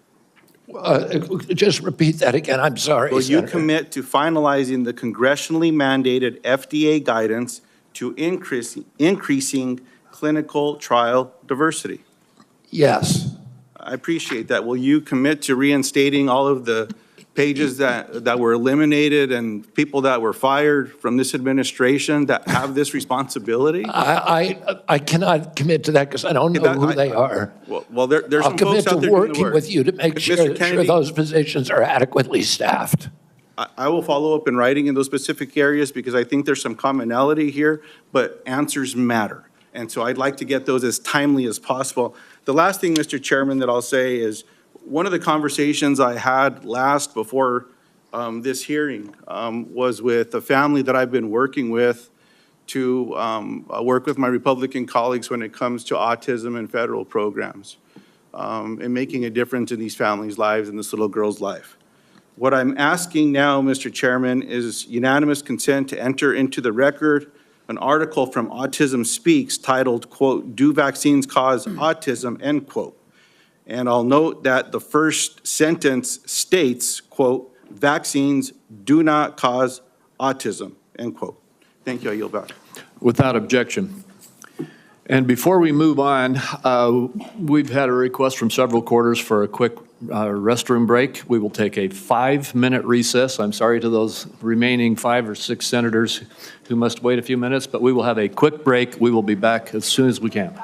Speaker 1: Just repeat that again. I'm sorry,
Speaker 9: Will you
Speaker 1: Senator.
Speaker 9: commit to finalizing the congressionally mandated FDA guidance to increasing clinical trial diversity?
Speaker 1: Yes.
Speaker 9: I appreciate that. Will you commit to reinstating all of the pages that were eliminated and people that were fired from this administration that have this responsibility?
Speaker 1: I cannot commit to that because I don't know who they are.
Speaker 9: Well, there's
Speaker 1: I'll
Speaker 9: some folks
Speaker 1: commit
Speaker 9: out
Speaker 1: to
Speaker 9: there doing the
Speaker 1: working
Speaker 9: work.
Speaker 1: with you to make sure those positions are adequately staffed.
Speaker 9: I will follow up in writing in those specific areas because I think there's some commonality here, but answers matter. And so I'd like to get those as timely as possible. The last thing, Mr. Chairman, that I'll say is one of the conversations I had last before this hearing was with a family that I've been working with to work with my Republican colleagues when it comes to autism and federal programs and making a difference in these families' lives and this little girl's life. What I'm asking now, Mr. Chairman, is unanimous consent to enter into the record an article from Autism Speaks titled, quote, "Do Vaccines Cause Autism?" End quote. And I'll note that the first sentence states, quote, "Vaccines do not cause autism," end quote. Thank you. I yield back.
Speaker 2: Without objection. And before we move on, we've had a request from several quarters for a quick restroom break. We will take a 5-minute recess. I'm sorry to those remaining 5 or 6 senators who must wait a few minutes, but we will have a quick break. We will be back as soon as we can.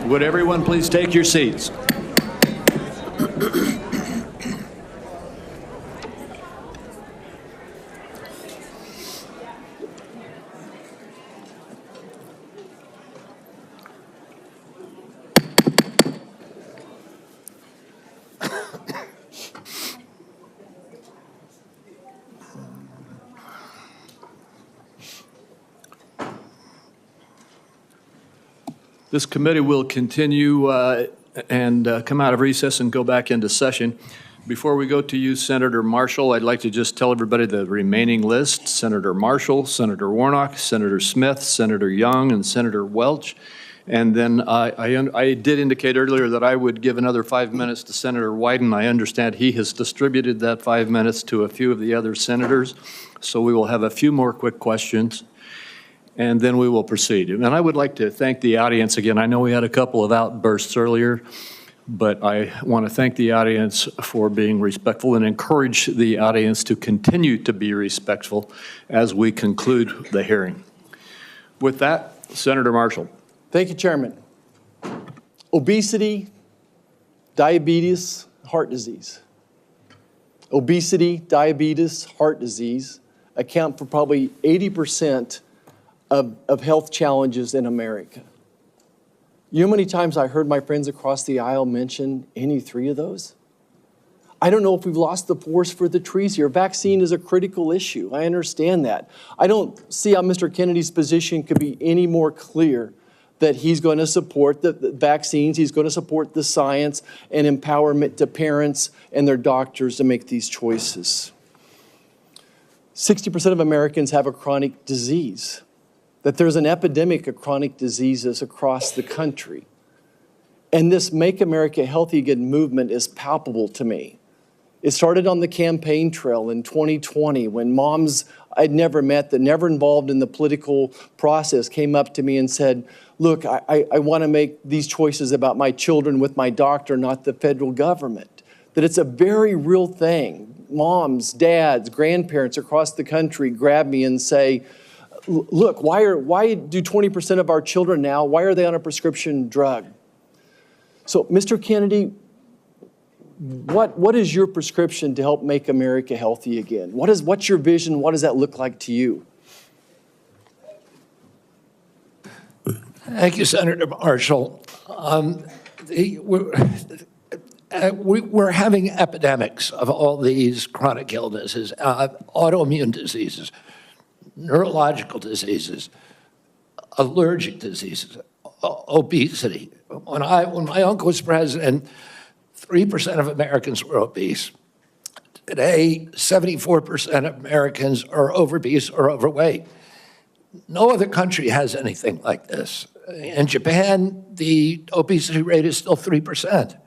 Speaker 2: Would everyone please take your seats? This committee will continue and come out of recess and go back into session. Before we go to you, Senator Marshall, I'd like to just tell everybody the remaining list. Senator Marshall, Senator Warnock, Senator Smith, Senator Young, and Senator Welch. And then I did indicate earlier that I would give another 5 minutes to Senator Wyden. I understand he has distributed that 5 minutes to a few of the other senators. So we will have a few more quick questions, and then we will proceed. And I would like to thank the audience again. I know we had a couple of outbursts earlier, but I want to thank the audience for being respectful and encourage the audience to continue to be respectful as we conclude the hearing. With that, Senator Marshall.
Speaker 10: Thank you, Chairman. Obesity, diabetes, heart disease. Obesity, diabetes, heart disease account for probably 80% of health challenges in America. You know how many times I heard my friends across the aisle mention any three of those? I don't know if we've lost the forest for the trees here. Vaccine is a critical issue. I understand that. I don't see how Mr. Kennedy's position could be any more clear that he's going to support the vaccines, he's going to support the science and empowerment to parents and their doctors to make these choices. 60% of Americans have a chronic disease, that there's an epidemic of chronic diseases across the country. And this Make America Healthy Again movement is palpable to me. It started on the campaign trail in 2020 when moms I'd never met, that never involved in the political process, came up to me and said, look, I want to make these choices about my children with my doctor, not the federal government. That it's a very real thing. Moms, dads, grandparents across the country grab me and say, look, why do 20% of our children now, why are they on a prescription drug? So, Mr. Kennedy, what is your prescription to help make America healthy again? What's your vision? What does that look like to you?
Speaker 1: Thank you, Senator Marshall. We're having epidemics of all these chronic illnesses, autoimmune diseases, neurological diseases, allergic diseases, obesity. When my uncle was president, 3% of Americans were obese. Today, 74% of Americans are obese or overweight. No other country has anything like this. In Japan, the obesity rate is still 3%.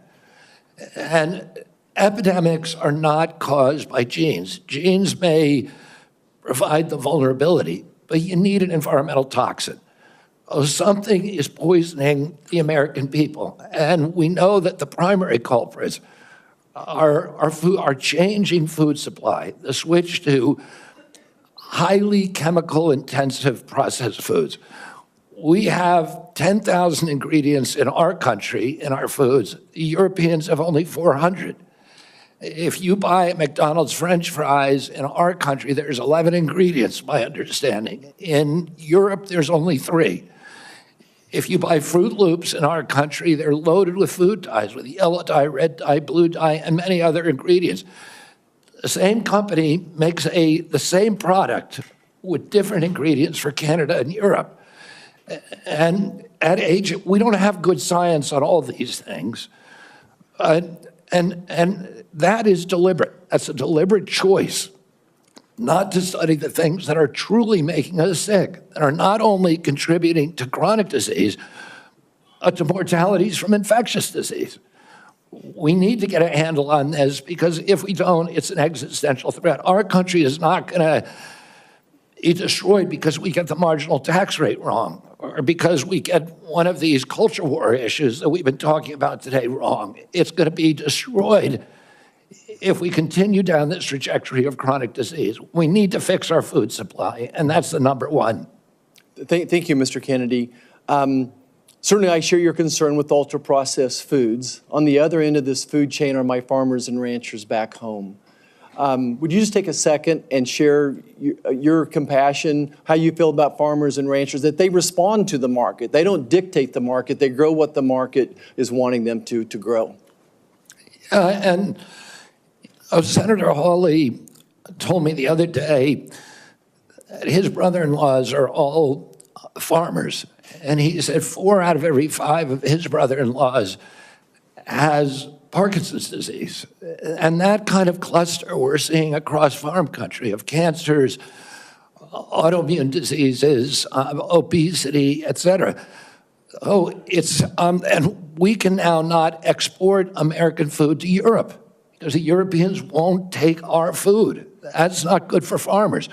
Speaker 1: And epidemics are not caused by genes. Genes may provide the vulnerability, but you need an environmental toxin. Oh, something is poisoning the American people. And we know that the primary culprits are changing food supply, the switch to highly chemical intensive processed foods. We have 10,000 ingredients in our country, in our foods. The Europeans have only 400. If you buy McDonald's French fries in our country, there's 11 ingredients, my understanding. In Europe, there's only 3. If you buy Fruit Loops in our country, they're loaded with food dyes, with yellow dye, red dye, blue dye, and many other ingredients. The same company makes the same product with different ingredients for Canada and Europe. And at age, we don't have good science on all these things. And that is deliberate. That's a deliberate choice not to study the things that are truly making us sick, that are not only contributing to chronic disease, but to mortalities from infectious disease. We need to get a handle on this, because if we don't, it's an existential threat. Our country is not going to be destroyed because we get the marginal tax rate wrong, or because we get one of these culture war issues that we've been talking about today wrong. It's going to be destroyed if we continue down this trajectory of chronic disease. We need to fix our food supply, and that's the number one.
Speaker 10: Thank you, Mr. Kennedy. Certainly, I share your concern with ultra-processed foods. On the other end of this food chain are my farmers and ranchers back home. Would you just take a second and share your compassion, how you feel about farmers and ranchers, that they respond to the market? They don't dictate the market. They grow what the market is wanting them to grow.
Speaker 1: And Senator Hawley told me the other day that his brother-in-laws are all farmers. And he said 4 out of every 5 of his brother-in-laws has Parkinson's disease. And that kind of cluster we're seeing across farm country of cancers, autoimmune diseases, obesity, et cetera. Oh, and we can now not export American food to Europe because the Europeans won't take our food. That's not good for farmers.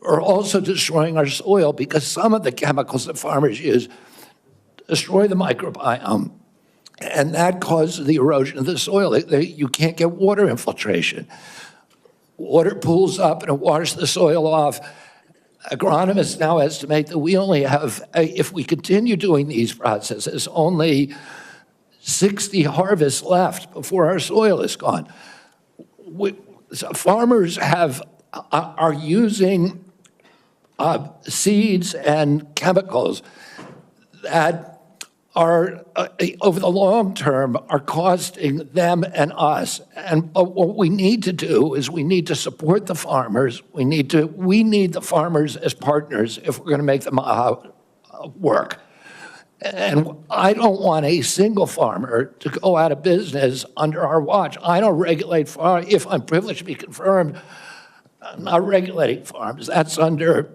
Speaker 1: We're also destroying our soil because some of the chemicals that farmers use destroy the microbiome, and that causes the erosion of the soil. You can't get water infiltration. Water pools up and it washes the soil off. Agronomists now estimate that we only have, if we continue doing these processes, only 60 harvests left before our soil is gone. Farmers are using seeds and chemicals that are, over the long term, are costing them and us. But what we need to do is we need to support the farmers. We need the farmers as partners if we're going to make them work. And I don't want a single farmer to go out of business under our watch. I don't regulate farms. If I'm privileged to be confirmed, I'm not regulating farms. That's under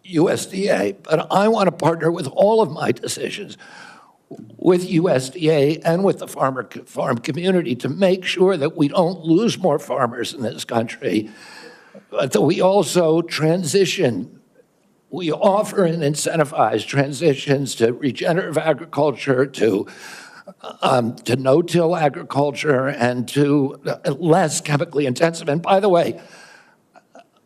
Speaker 1: USDA. But I want to partner with all of my decisions with USDA and with the farm community to make sure that we don't lose more farmers in this country, but that we also transition. We offer and incentivize transitions to regenerative agriculture, to no-till agriculture, and to less chemically intensive. And by the way,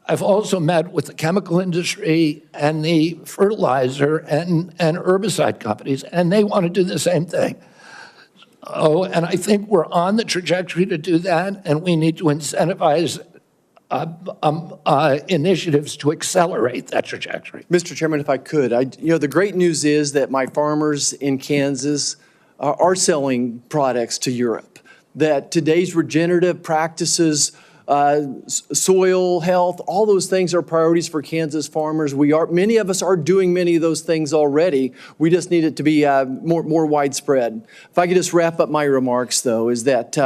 Speaker 1: I've also met with the chemical industry and the fertilizer and herbicide companies, and they want to do the same thing. Oh, and I think we're on the trajectory to do that, and we need to incentivize initiatives to accelerate that trajectory.
Speaker 10: Mr. Chairman, if I could, the great news is that my farmers in Kansas are selling products to Europe, that today's regenerative practices, soil health, all those things are priorities for Kansas farmers. Many of us are doing many of those things already. We just need it to be more widespread. If I could just wrap up my remarks, though, is that,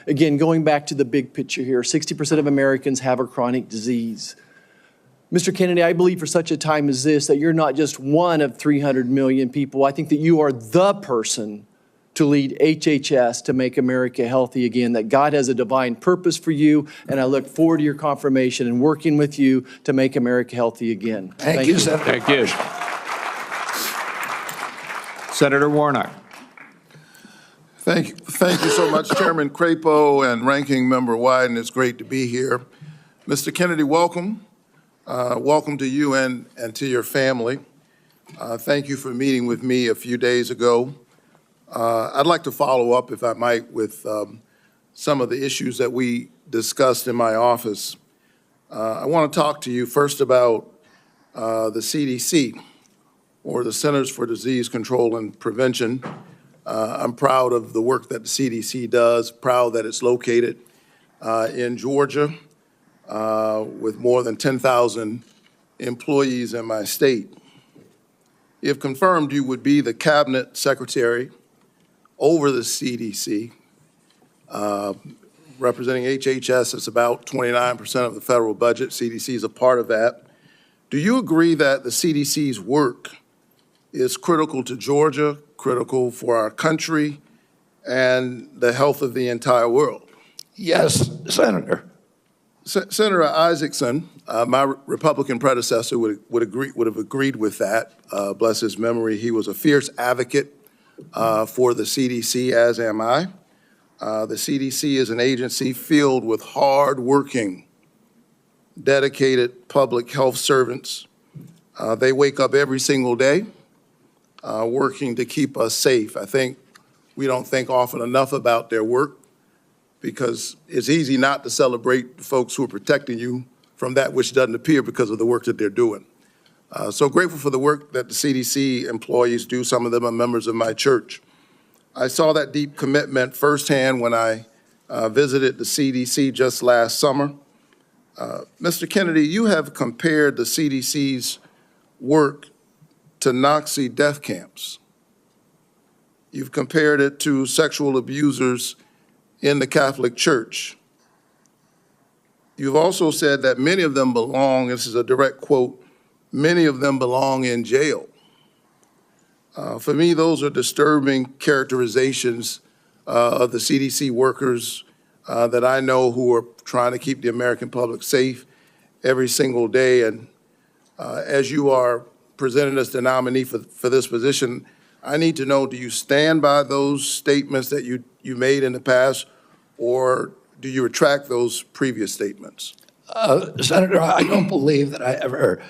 Speaker 10: again, going back to the big picture here, 60% of Americans have a chronic disease. Mr. Kennedy, I believe for such a time as this that you're not just one of 300 million people. I think that you are the person to lead HHS to make America healthy again, that God has a divine purpose for you, and I look forward to your confirmation and working with you to make America healthy again.
Speaker 1: Thank you, Senator.
Speaker 2: Thank you. Senator Warnock.
Speaker 11: Thank you so much, Chairman Crapo and Ranking Member Wyden. It's great to be here. Mr. Kennedy, welcome. Welcome to you and to your family. Thank you for meeting with me a few days ago. I'd like to follow up, if I might, with some of the issues that we discussed in my office. I want to talk to you first about the CDC, or the Centers for Disease Control and Prevention. I'm proud of the work that the CDC does, proud that it's located in Georgia with more than 10,000 employees in my state. If confirmed, you would be the cabinet secretary over the CDC. Representing HHS, it's about 29% of the federal budget. CDC is a part of that. Do you agree that the CDC's work is critical to Georgia, critical for our country, and the health of the entire world?
Speaker 1: Yes, Senator.
Speaker 11: Senator Isaacson, my Republican predecessor, would have agreed with that. Bless his memory. He was a fierce advocate for the CDC, as am I. The CDC is an agency filled with hard-working, dedicated public health servants. They wake up every single day working to keep us safe. I think we don't think often enough about their work, because it's easy not to celebrate the folks who are protecting you from that which doesn't appear because of the work that they're doing. So grateful for the work that the CDC employees do. Some of them are members of my church. I saw that deep commitment firsthand when I visited the CDC just last summer. Mr. Kennedy, you have compared the CDC's work to Nazi death camps. You've compared it to sexual abusers in the Catholic Church. You've also said that many of them belong, this is a direct quote, many of them belong in jail. For me, those are disturbing characterizations of the CDC workers that I know who are trying to keep the American public safe every single day. And as you are presented as the nominee for this position, I need to know, do you stand by those statements that you made in the past, or do you retract those previous statements?
Speaker 1: Senator, I don't believe that I ever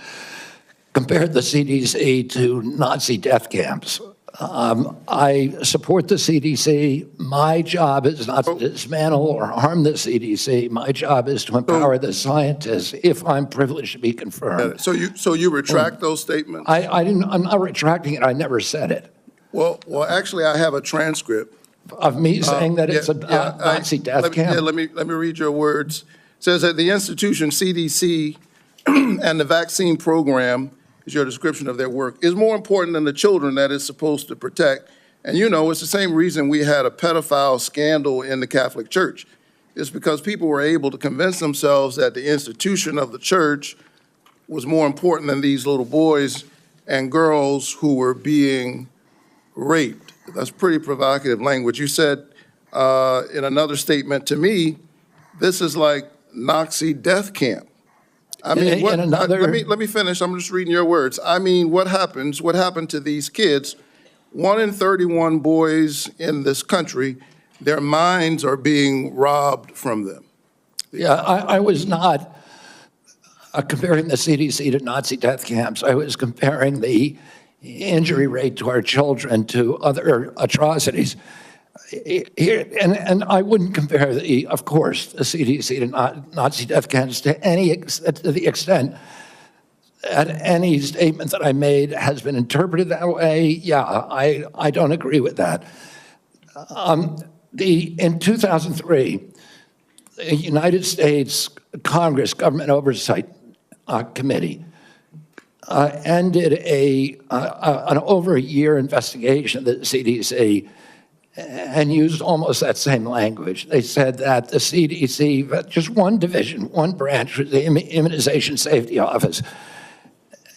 Speaker 1: compared the CDC to Nazi death camps. I support the CDC. My job is not to dismantle or harm the CDC. My job is to empower the scientists, if I'm privileged to be confirmed.
Speaker 11: So you retract those statements?
Speaker 1: I'm not retracting it. I never said it.
Speaker 11: Well, actually, I have a transcript
Speaker 1: of me saying that it's a Nazi death camp.
Speaker 11: Yeah, let me read your words. It says that the institution CDC and the vaccine program, is your description of their work, is more important than the children that it's supposed to protect. And you know, it's the same reason we had a pedophile scandal in the Catholic Church. It's because people were able to convince themselves that the institution of the church was more important than these little boys and girls who were being raped. That's pretty provocative language. You said in another statement to me, this is like Nazi death camp. I mean, let me finish. I'm just reading your words. I mean, what happened to these kids? 1 in 31 boys in this country, their minds are being robbed from them.
Speaker 1: Yeah, I was not comparing the CDC to Nazi death camps. I was comparing the injury rate to our children to other atrocities. And I wouldn't compare, of course, the CDC to Nazi death camps to the extent that any statement that I made has been interpreted that way. Yeah, I don't agree with that. In 2003, the United States Congress Government Oversight Committee ended an over a year investigation of the CDC and used almost that same language. They said that the CDC, just one division, one branch, the Immunization Safety Office,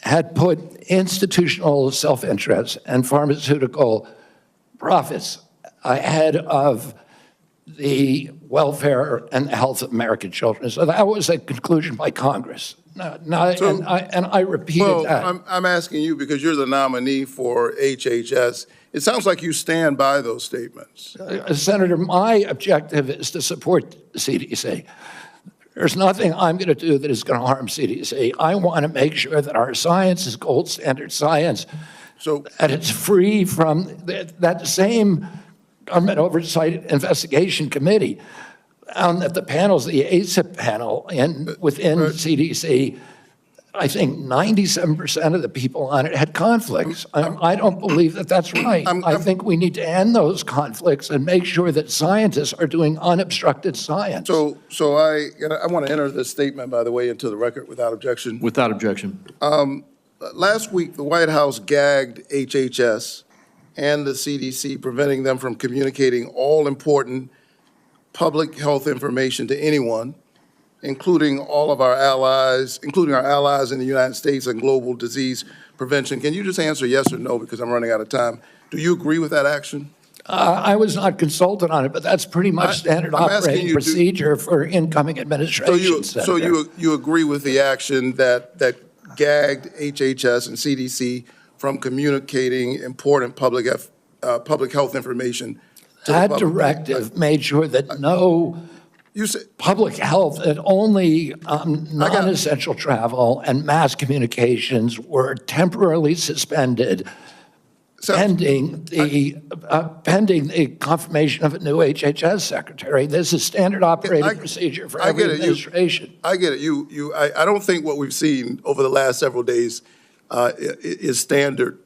Speaker 1: had put institutional self-interest and pharmaceutical profits ahead of the welfare and health of American children. So that was a conclusion by Congress. And I repeated that.
Speaker 11: I'm asking you because you're the nominee for HHS. It sounds like you stand by those statements.
Speaker 1: Senator, my objective is to support the CDC. There's nothing I'm going to do that is going to harm CDC. I want to make sure that our science is gold standard science,
Speaker 11: So,
Speaker 1: and it's free from that same Government Oversight Investigation Committee found that the panels, the ACIP panel within CDC, I think 97% of the people on it had conflicts. I don't believe that that's right. I think we need to end those conflicts and make sure that scientists are doing unobstructed science.
Speaker 11: so I want to enter this statement, by the way, into the record without objection.
Speaker 2: Without objection.
Speaker 11: Last week, the White House gagged HHS and the CDC, preventing them from communicating all important public health information to anyone, including all of our allies, including our allies in the United States and global disease prevention. Can you just answer yes or no, because I'm running out of time? Do you agree with that action?
Speaker 1: I was not consulted on it, but that's pretty much standard operating procedure for incoming administration.
Speaker 11: So you agree with the action that gagged HHS and CDC from communicating important public health information to the
Speaker 1: That
Speaker 11: public?
Speaker 1: directive made sure that no public health, that only non-essential travel and mass communications were temporarily suspended pending the confirmation of a new HHS secretary. This is standard operating procedure for every administration.
Speaker 11: I get it. I don't think what we've seen over the last several days is standard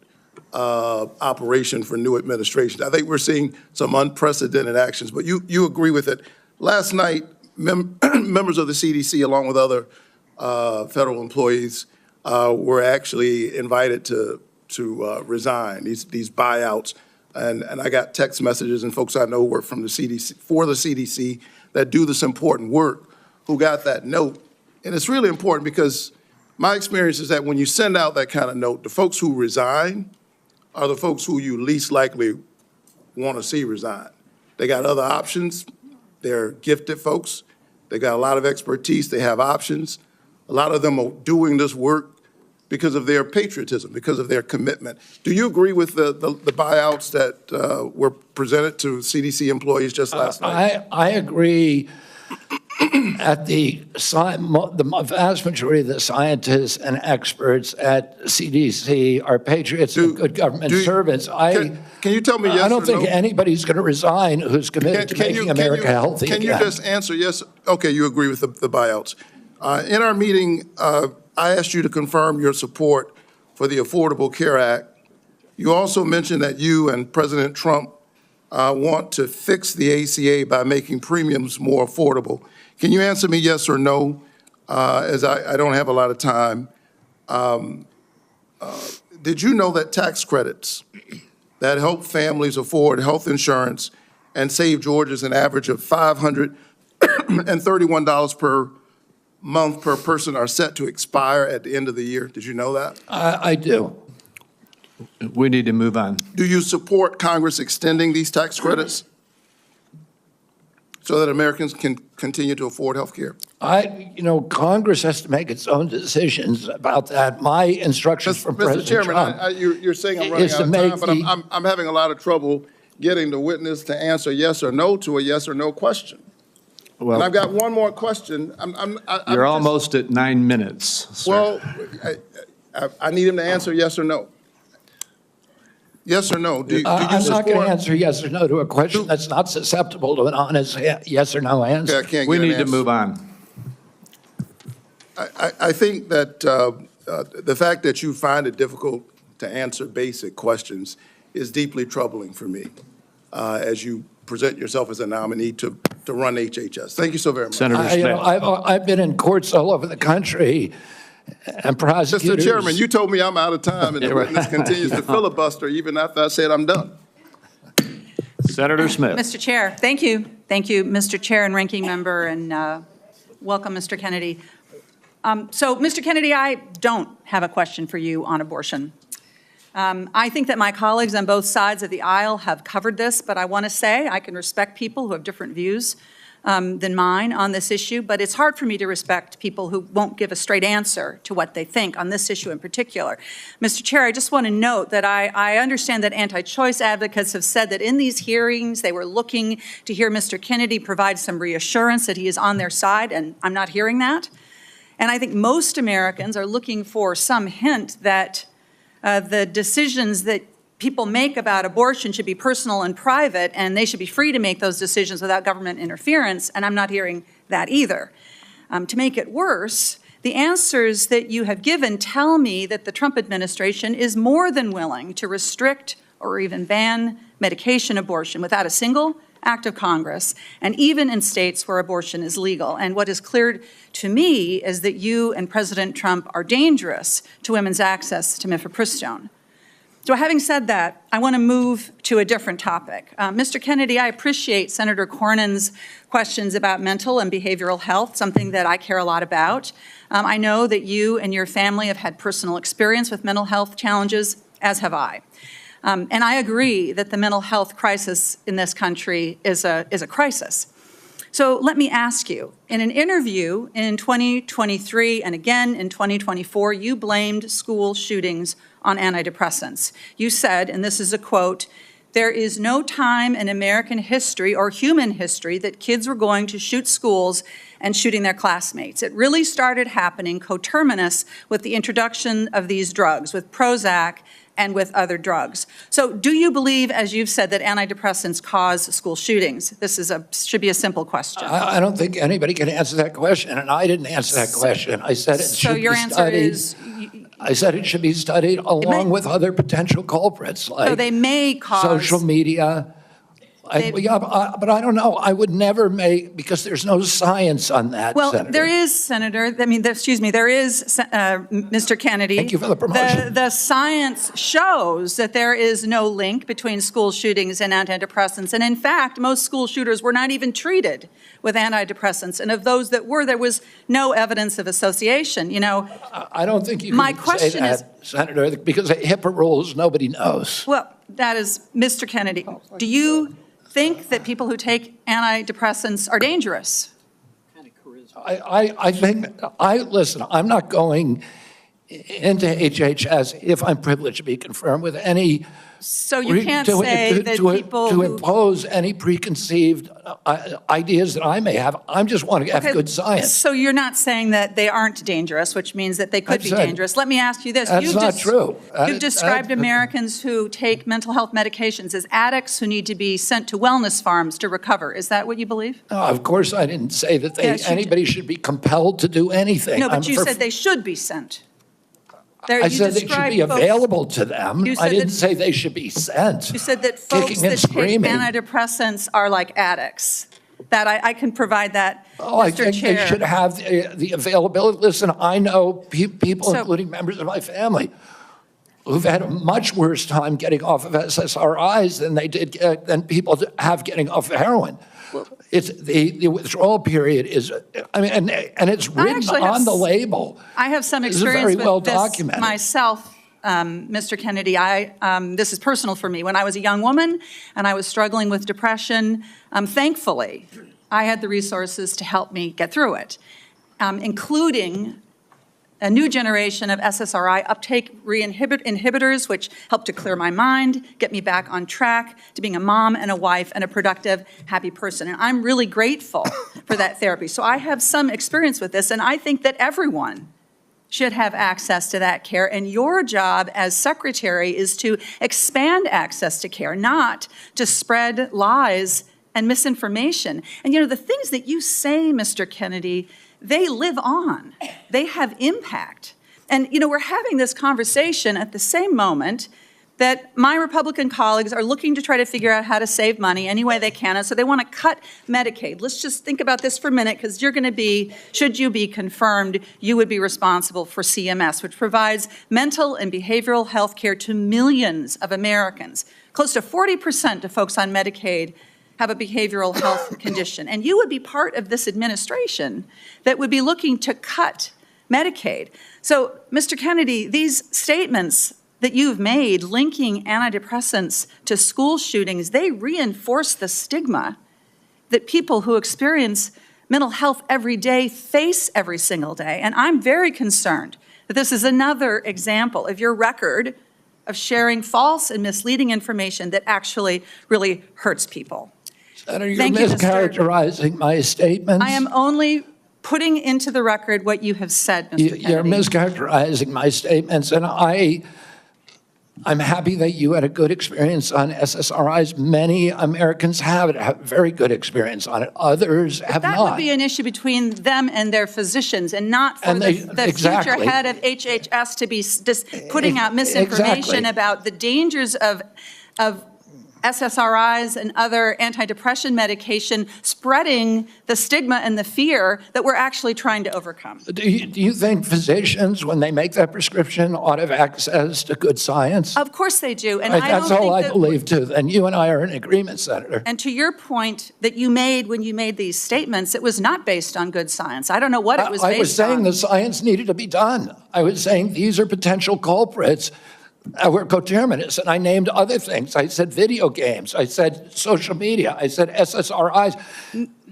Speaker 11: operation for new administrations. I think we're seeing some unprecedented actions, but you agree with it. Last night, members of the CDC, along with other federal employees, were actually invited to resign, these buyouts. And I got text messages and folks I know who work from the CDC, for the CDC, that do this important work, who got that note. And it's really important because my experience is that when you send out that kind of note, the folks who resign are the folks who you least likely want to see resign. They got other options. They're gifted folks. They got a lot of expertise. They have options. A lot of them are doing this work because of their patriotism, because of their commitment. Do you agree with the buyouts that were presented to CDC employees just last night?
Speaker 1: I agree. At the vast majority of the scientists and experts at CDC are patriots and good government servants.
Speaker 11: Can you tell me yes or no?
Speaker 1: I don't think anybody's going to resign who's committed to making America healthy again.
Speaker 11: Can you just answer yes? Okay, you agree with the buyouts. In our meeting, I asked you to confirm your support for the Affordable Care Act. You also mentioned that you and President Trump want to fix the ACA by making premiums more affordable. Can you answer me yes or no, as I don't have a lot of time? Did you know that tax credits that help families afford health insurance and save Georgians an average of $531 per month per person are set to expire at the end of the year? Did you know that?
Speaker 1: I do.
Speaker 2: We need to move on.
Speaker 11: Do you support Congress extending these tax credits so that Americans can continue to afford health care?
Speaker 1: Congress has to make its own decisions about that. My instructions from President Trump.
Speaker 11: Mr. Chairman, you're saying I'm running out of time, but I'm having a lot of trouble getting the witness to answer yes or no to a yes or no question.
Speaker 2: Well,
Speaker 11: and I've got one more question.
Speaker 2: You're almost at 9 minutes, sir.
Speaker 11: Well, I need him to answer yes or no. Yes or no? Do you
Speaker 1: I'm not going
Speaker 11: support?
Speaker 1: to answer yes or no to a question that's not susceptible to an honest yes or no answer.
Speaker 11: Okay, I can't
Speaker 2: We
Speaker 11: get an
Speaker 2: need to
Speaker 11: answer.
Speaker 2: move on.
Speaker 11: I think that the fact that you find it difficult to answer basic questions is deeply troubling for me as you present yourself as a nominee to run HHS. Thank you so very much.
Speaker 2: Senator Smith.
Speaker 1: I've been in courts all over the country, and prosecutors.
Speaker 11: Mr. Chairman, you told me I'm out of time, and the witness continues to filibuster even after I said I'm done.
Speaker 2: Senator Smith.
Speaker 12: Mr. Chair, thank you. Thank you, Mr. Chair and Ranking Member, and welcome, Mr. Kennedy. So, Mr. Kennedy, I don't have a question for you on abortion. I think that my colleagues on both sides of the aisle have covered this, but I want to say I can respect people who have different views than mine on this issue, but it's hard for me to respect people who won't give a straight answer to what they think on this issue in particular. Mr. Chair, I just want to note that I understand that anti-choice advocates have said that in these hearings they were looking to hear Mr. Kennedy provide some reassurance that he is on their side, and I'm not hearing that. And I think most Americans are looking for some hint that the decisions that people make about abortion should be personal and private, and they should be free to make those decisions without government interference, and I'm not hearing that either. To make it worse, the answers that you have given tell me that the Trump administration is more than willing to restrict or even ban medication abortion without a single act of Congress, and even in states where abortion is legal. And what is clear to me is that you and President Trump are dangerous to women's access to mifepristone. So having said that, I want to move to a different topic. Mr. Kennedy, I appreciate Senator Cornyn's questions about mental and behavioral health, something that I care a lot about. I know that you and your family have had personal experience with mental health challenges, as have I. And I agree that the mental health crisis in this country is a crisis. So let me ask you, in an interview in 2023 and again in 2024, you blamed school shootings on antidepressants. You said, and this is a quote, "There is no time in American history or human history that kids were going to shoot schools and shooting their classmates. It really started happening coterminous with the introduction of these drugs, with Prozac and with other drugs." So do you believe, as you've said, that antidepressants cause school shootings? This should be a simple question.
Speaker 1: I don't think anybody can answer that question, and I didn't answer that question. I said it should be studied. I said it should be studied along with other potential culprits, like
Speaker 12: so they may cause
Speaker 1: social media. But I don't know. I would never make, because there's no science on that,
Speaker 12: Well,
Speaker 1: Senator.
Speaker 12: there is, Senator. There is, Mr. Kennedy.
Speaker 1: Thank you for the promotion.
Speaker 12: The science shows that there is no link between school shootings and antidepressants. And in fact, most school shooters were not even treated with antidepressants. And of those that were, there was no evidence of association. You know,
Speaker 1: I don't think you can say that, Senator, because of HIPAA rules, nobody knows.
Speaker 12: Well, that is, Mr. Kennedy, do you think that people who take antidepressants are dangerous?
Speaker 1: I think, listen, I'm not going into HHS if I'm privileged to be confirmed with any.
Speaker 12: So you can't say that people
Speaker 1: to impose any preconceived ideas that I may have. I just want to have good science.
Speaker 12: So you're not saying that they aren't dangerous, which means that they could be dangerous. Let me ask you this.
Speaker 1: That's not true.
Speaker 12: You've described Americans who take mental health medications as addicts who need to be sent to wellness farms to recover. Is that what you believe?
Speaker 1: No, of course I didn't say that anybody should be compelled to do anything.
Speaker 12: No, but you said they should be sent.
Speaker 1: I said they should be available to them. I didn't say they should be sent.
Speaker 12: You said that folks that take antidepressants are like addicts. That I can provide that, Mr.
Speaker 1: I think
Speaker 12: Chair.
Speaker 1: they should have the availability. Listen, I know people, including members of my family, who've had a much worse time getting off of SSRIs than people have getting off of heroin. It's the withdrawal period is, and it's written on the label.
Speaker 12: I have some experience
Speaker 1: very well
Speaker 12: with this
Speaker 1: documented.
Speaker 12: myself, Mr. Kennedy. This is personal for me. When I was a young woman and I was struggling with depression, thankfully, I had the resources to help me get through it, including a new generation of SSRI uptake inhibitors, which helped to clear my mind, get me back on track to being a mom and a wife and a productive, happy person. And I'm really grateful for that therapy. So I have some experience with this, and I think that everyone should have access to that care. And your job as secretary is to expand access to care, not to spread lies and misinformation. And you know, the things that you say, Mr. Kennedy, they live on. They have impact. And, you know, we're having this conversation at the same moment that my Republican colleagues are looking to try to figure out how to save money any way they can, and so they want to cut Medicaid. Let's just think about this for a minute, because you're going to be, should you be confirmed, you would be responsible for CMS, which provides mental and behavioral health care to millions of Americans. Close to 40% of folks on Medicaid have a behavioral health condition. And you would be part of this administration that would be looking to cut Medicaid. So, Mr. Kennedy, these statements that you've made linking antidepressants to school shootings, they reinforce the stigma that people who experience mental health every day face every single day. And I'm very concerned that this is another example of your record of sharing false and misleading information that actually really hurts people.
Speaker 1: Senator, you're
Speaker 12: Thank you,
Speaker 1: mischaracterizing my statements.
Speaker 12: I am only putting into the record what you have said, Mr. Kennedy.
Speaker 1: You're mischaracterizing my statements, and I'm happy that you had a good experience on SSRIs. Many Americans have very good experience on it. Others have not.
Speaker 12: That would be an issue between them and their physicians, and not for the future head of HHS to be putting out misinformation about the dangers of SSRIs and other antidepressant medication, spreading the stigma and the fear that we're actually trying to overcome.
Speaker 1: Do you think physicians, when they make that prescription, ought to have access to good science?
Speaker 12: Of course they do. And
Speaker 1: That's all I believe, too. And you and I are in agreement, Senator.
Speaker 12: And to your point that you made when you made these statements, it was not based on good science. I don't know what it was based on.
Speaker 1: I was saying the science needed to be done. I was saying these are potential culprits. We're coterminous, and I named other things. I said video games. I said social media. I said SSRIs.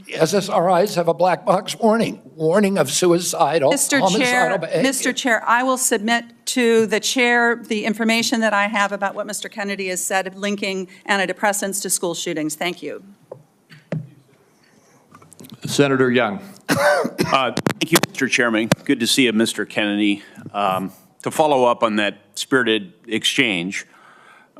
Speaker 1: SSRIs have a black box warning of suicidal, homicidal behavior.
Speaker 12: Mr. Chair, I will submit to the chair the information that I have about what Mr. Kennedy has said, linking antidepressants to school shootings. Thank you.
Speaker 2: Senator Young.
Speaker 13: Thank you, Mr. Chairman. Good to see you, Mr. Kennedy. To follow up on that spirited exchange,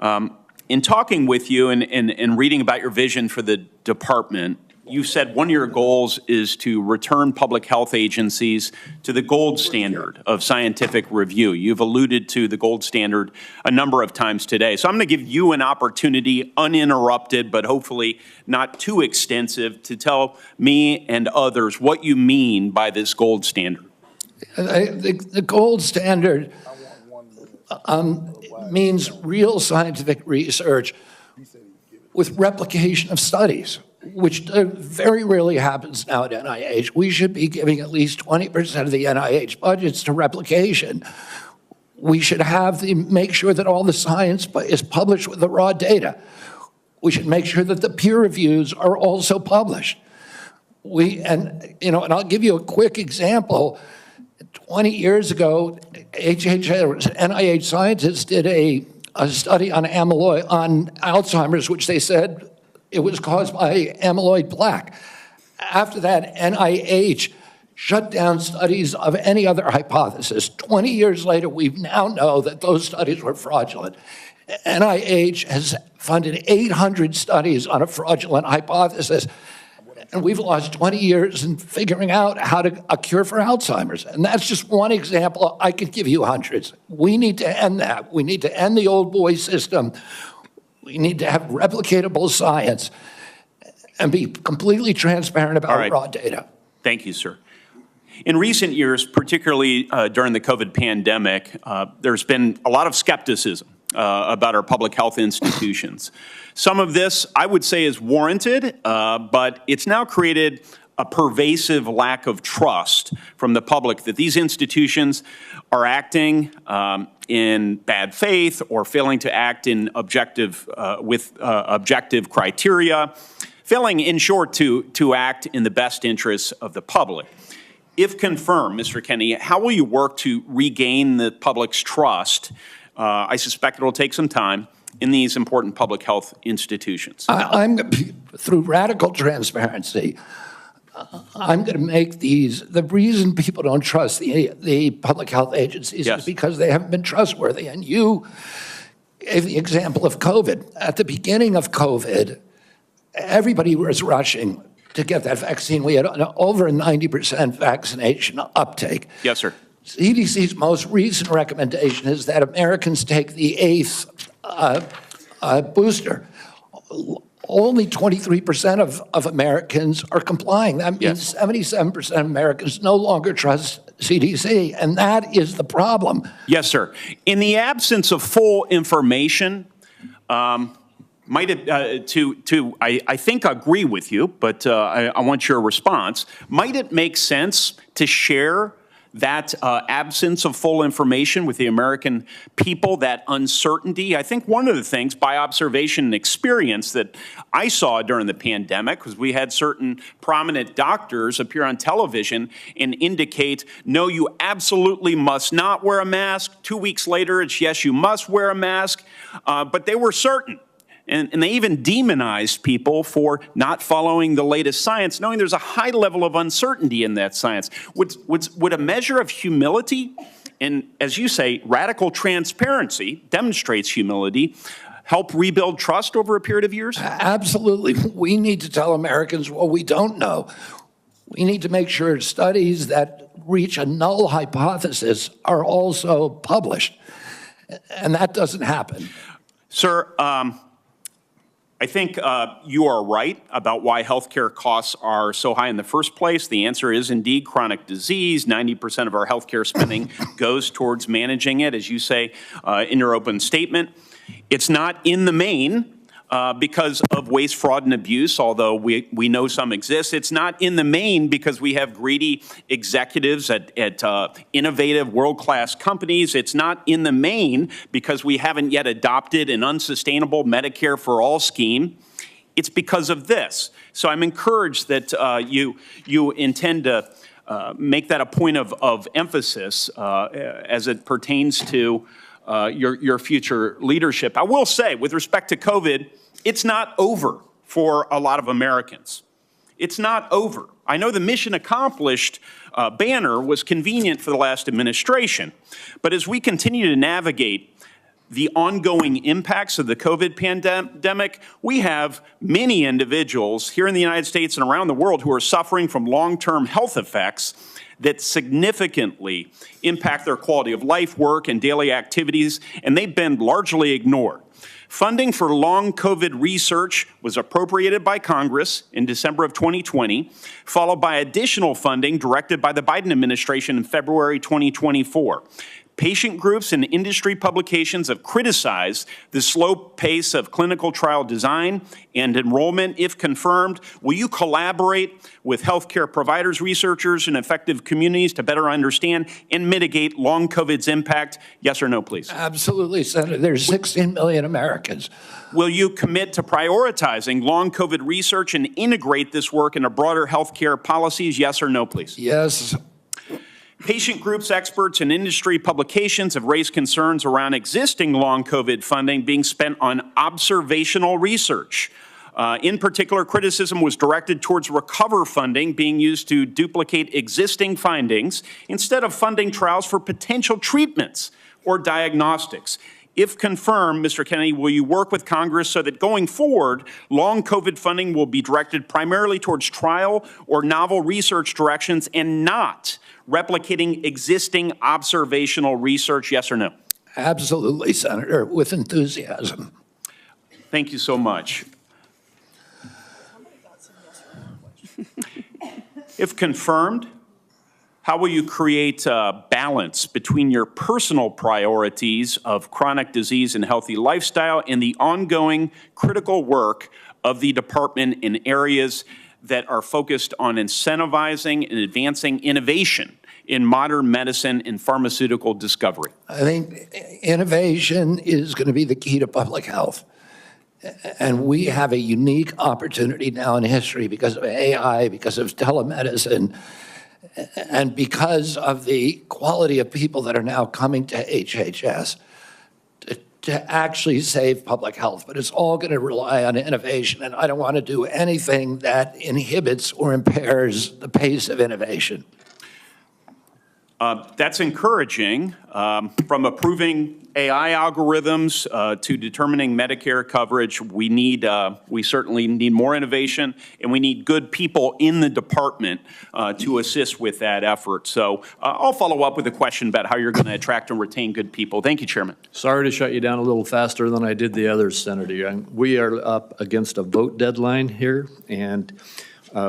Speaker 13: in talking with you and reading about your vision for the department, you said one of your goals is to return public health agencies to the gold standard of scientific review. You've alluded to the gold standard a number of times today. So I'm going to give you an opportunity, uninterrupted, but hopefully not too extensive, to tell me and others what you mean by this gold standard.
Speaker 1: The gold standard means real scientific research with replication of studies, which very rarely happens now at NIH. We should be giving at least 20% of the NIH budgets to replication. We should make sure that all the science is published with the raw data. We should make sure that the peer reviews are also published. And I'll give you a quick example. 20 years ago, NIH scientists did a study on Alzheimer's, which they said it was caused by amyloid plaque. After that, NIH shut down studies of any other hypothesis. 20 years later, we now know that those studies were fraudulent. NIH has funded 800 studies on a fraudulent hypothesis. And we've lost 20 years in figuring out a cure for Alzheimer's. And that's just one example. I could give you hundreds. We need to end that. We need to end the old boy system. We need to have replicatable science and be completely transparent about raw data.
Speaker 13: Thank you, sir. In recent years, particularly during the COVID pandemic, there's been a lot of skepticism about our public health institutions. Some of this, I would say, is warranted, but it's now created a pervasive lack of trust from the public that these institutions are acting in bad faith or failing to act in objective criteria, failing, in short, to act in the best interests of the public. If confirmed, Mr. Kennedy, how will you work to regain the public's trust? I suspect it'll take some time in these important public health institutions.
Speaker 1: Through radical transparency, I'm going to make the reason people don't trust the public health agencies is because they haven't been trustworthy. And you gave the example of COVID. At the beginning of COVID, everybody was rushing to get that vaccine. We had over a 90% vaccination uptake.
Speaker 13: Yes, sir.
Speaker 1: CDC's most recent recommendation is that Americans take the 8th booster. Only 23% of Americans are complying. That means 77% of Americans no longer trust CDC, and that is the problem.
Speaker 13: Yes, sir. In the absence of full information, might it, I think agree with you, but I want your response. Might it make sense to share that absence of full information with the American people, that uncertainty? I think one of the things by observation and experience that I saw during the pandemic, because we had certain prominent doctors appear on television and indicate, no, you absolutely must not wear a mask. 2 weeks later, it's yes, you must wear a mask. But they were certain. And they even demonized people for not following the latest science, knowing there's a high level of uncertainty in that science. Would a measure of humility and, as you say, radical transparency demonstrates humility, help rebuild trust over a period of years?
Speaker 1: Absolutely. We need to tell Americans what we don't know. We need to make sure studies that reach a null hypothesis are also published. And that doesn't happen.
Speaker 13: Sir, I think you are right about why healthcare costs are so high in the first place. The answer is indeed chronic disease. 90% of our healthcare spending goes towards managing it, as you say in your open statement. It's not in the main because of waste, fraud, and abuse, although we know some exist. It's not in the main because we have greedy executives at innovative, world-class companies. It's not in the main because we haven't yet adopted an unsustainable Medicare for All scheme. It's because of this. So I'm encouraged that you intend to make that a point of emphasis as it pertains to your future leadership. I will say, with respect to COVID, it's not over for a lot of Americans. It's not over. I know the mission accomplished banner was convenient for the last administration, but as we continue to navigate the ongoing impacts of the COVID pandemic, we have many individuals here in the United States and around the world who are suffering from long-term health effects that significantly impact their quality of life, work, and daily activities, and they've been largely ignored. Funding for long COVID research was appropriated by Congress in December of 2020, followed by additional funding directed by the Biden administration in February 2024. Patient groups and industry publications have criticized the slow pace of clinical trial design and enrollment. If confirmed, will you collaborate with healthcare providers, researchers, and effective communities to better understand and mitigate long COVID's impact? Yes or no, please?
Speaker 1: Absolutely, Senator. There's 16 million Americans.
Speaker 13: Will you commit to prioritizing long COVID research and integrate this work into broader healthcare policies? Yes or no, please?
Speaker 1: Yes.
Speaker 13: Patient groups, experts, and industry publications have raised concerns around existing long COVID funding being spent on observational research. In particular, criticism was directed towards recover funding being used to duplicate existing findings instead of funding trials for potential treatments or diagnostics. If confirmed, Mr. Kennedy, will you work with Congress so that going forward, long COVID funding will be directed primarily towards trial or novel research directions and not replicating existing observational research? Yes or no?
Speaker 1: Absolutely, Senator, with enthusiasm.
Speaker 13: Thank you so much. If confirmed, how will you create a balance between your personal priorities of chronic disease and healthy lifestyle and the ongoing critical work of the department in areas that are focused on incentivizing and advancing innovation in modern medicine and pharmaceutical discovery?
Speaker 1: I think innovation is going to be the key to public health. And we have a unique opportunity now in history because of AI, because of telemedicine, and because of the quality of people that are now coming to HHS to actually save public health. But it's all going to rely on innovation, and I don't want to do anything that inhibits or impairs the pace of innovation.
Speaker 13: That's encouraging. From approving AI algorithms to determining Medicare coverage, we certainly need more innovation, and we need good people in the department to assist with that effort. So I'll follow up with a question about how you're going to attract and retain good people. Thank you, Chairman.
Speaker 2: Sorry to shut you down a little faster than I did the others, Senator. We are up against a vote deadline here, and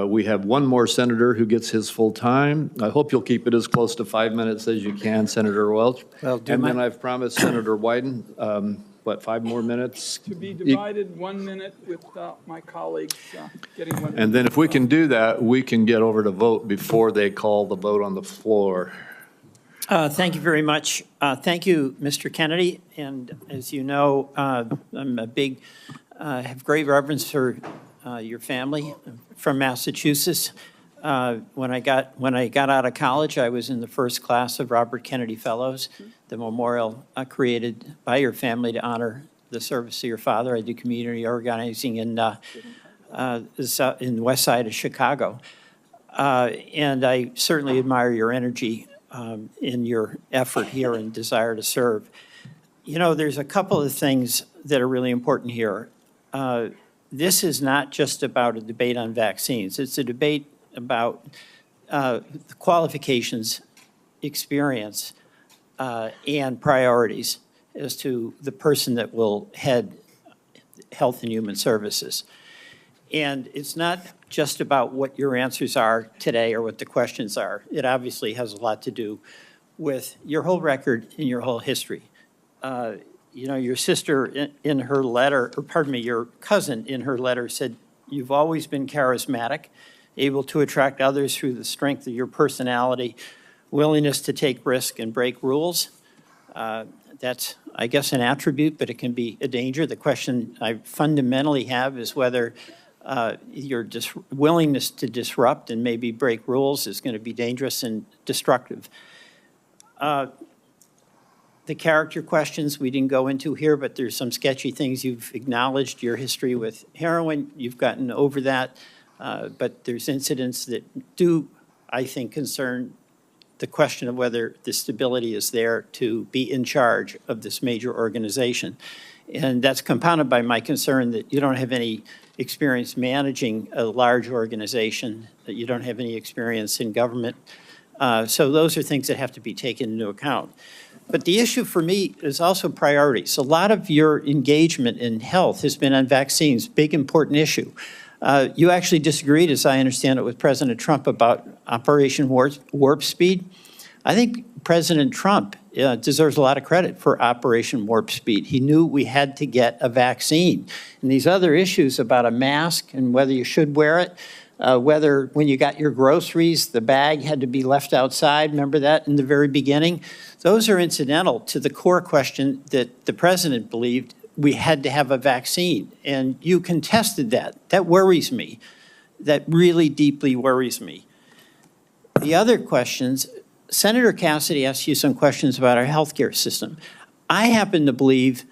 Speaker 2: we have one more senator who gets his full time. I hope you'll keep it as close to 5 minutes as you can, Senator Welch.
Speaker 4: Well,
Speaker 2: and then I've promised Senator Wyden, 5 more minutes?
Speaker 8: To be divided 1 minute with my colleagues getting 1 minute.
Speaker 2: And then if we can do that, we can get over to vote before they call the vote on the floor.
Speaker 14: Thank you very much. Thank you, Mr. Kennedy. And as you know, I'm have great reverence for your family from Massachusetts. When I got out of college, I was in the first class of Robert Kennedy Fellows, the memorial created by your family to honor the service of your father. I do community organizing in the west side of Chicago. And I certainly admire your energy in your effort here and desire to serve. You know, there's a couple of things that are really important here. This is not just about a debate on vaccines. It's a debate about the qualifications, experience, and priorities as to the person that will head Health and Human Services. And it's not just about what your answers are today or what the questions are. It obviously has a lot to do with your whole record and your whole history. You know, your sister in her letter, or pardon me, your cousin in her letter said, you've always been charismatic, able to attract others through the strength of your personality, willingness to take risk and break rules. That's, I guess, an attribute, but it can be a danger. The question I fundamentally have is whether your willingness to disrupt and maybe break rules is going to be dangerous and destructive. The character questions we didn't go into here, but there's some sketchy things you've acknowledged. Your history with heroin, you've gotten over that. But there's incidents that do, I think, concern the question of whether the stability is there to be in charge of this major organization. And that's compounded by my concern that you don't have any experience managing a large organization, that you don't have any experience in government. So those are things that have to be taken into account. But the issue for me is also priorities. A lot of your engagement in health has been on vaccines, big important issue. You actually disagreed, as I understand it, with President Trump about Operation Warp Speed. I think President Trump deserves a lot of credit for Operation Warp Speed. He knew we had to get a vaccine. And these other issues about a mask and whether you should wear it, whether when you got your groceries, the bag had to be left outside, remember that in the very beginning? Those are incidental to the core question that the president believed we had to have a vaccine. And you contested that. That worries me. That really deeply worries me. The other questions, Senator Cassidy asked you some questions about our healthcare system. I happen to believe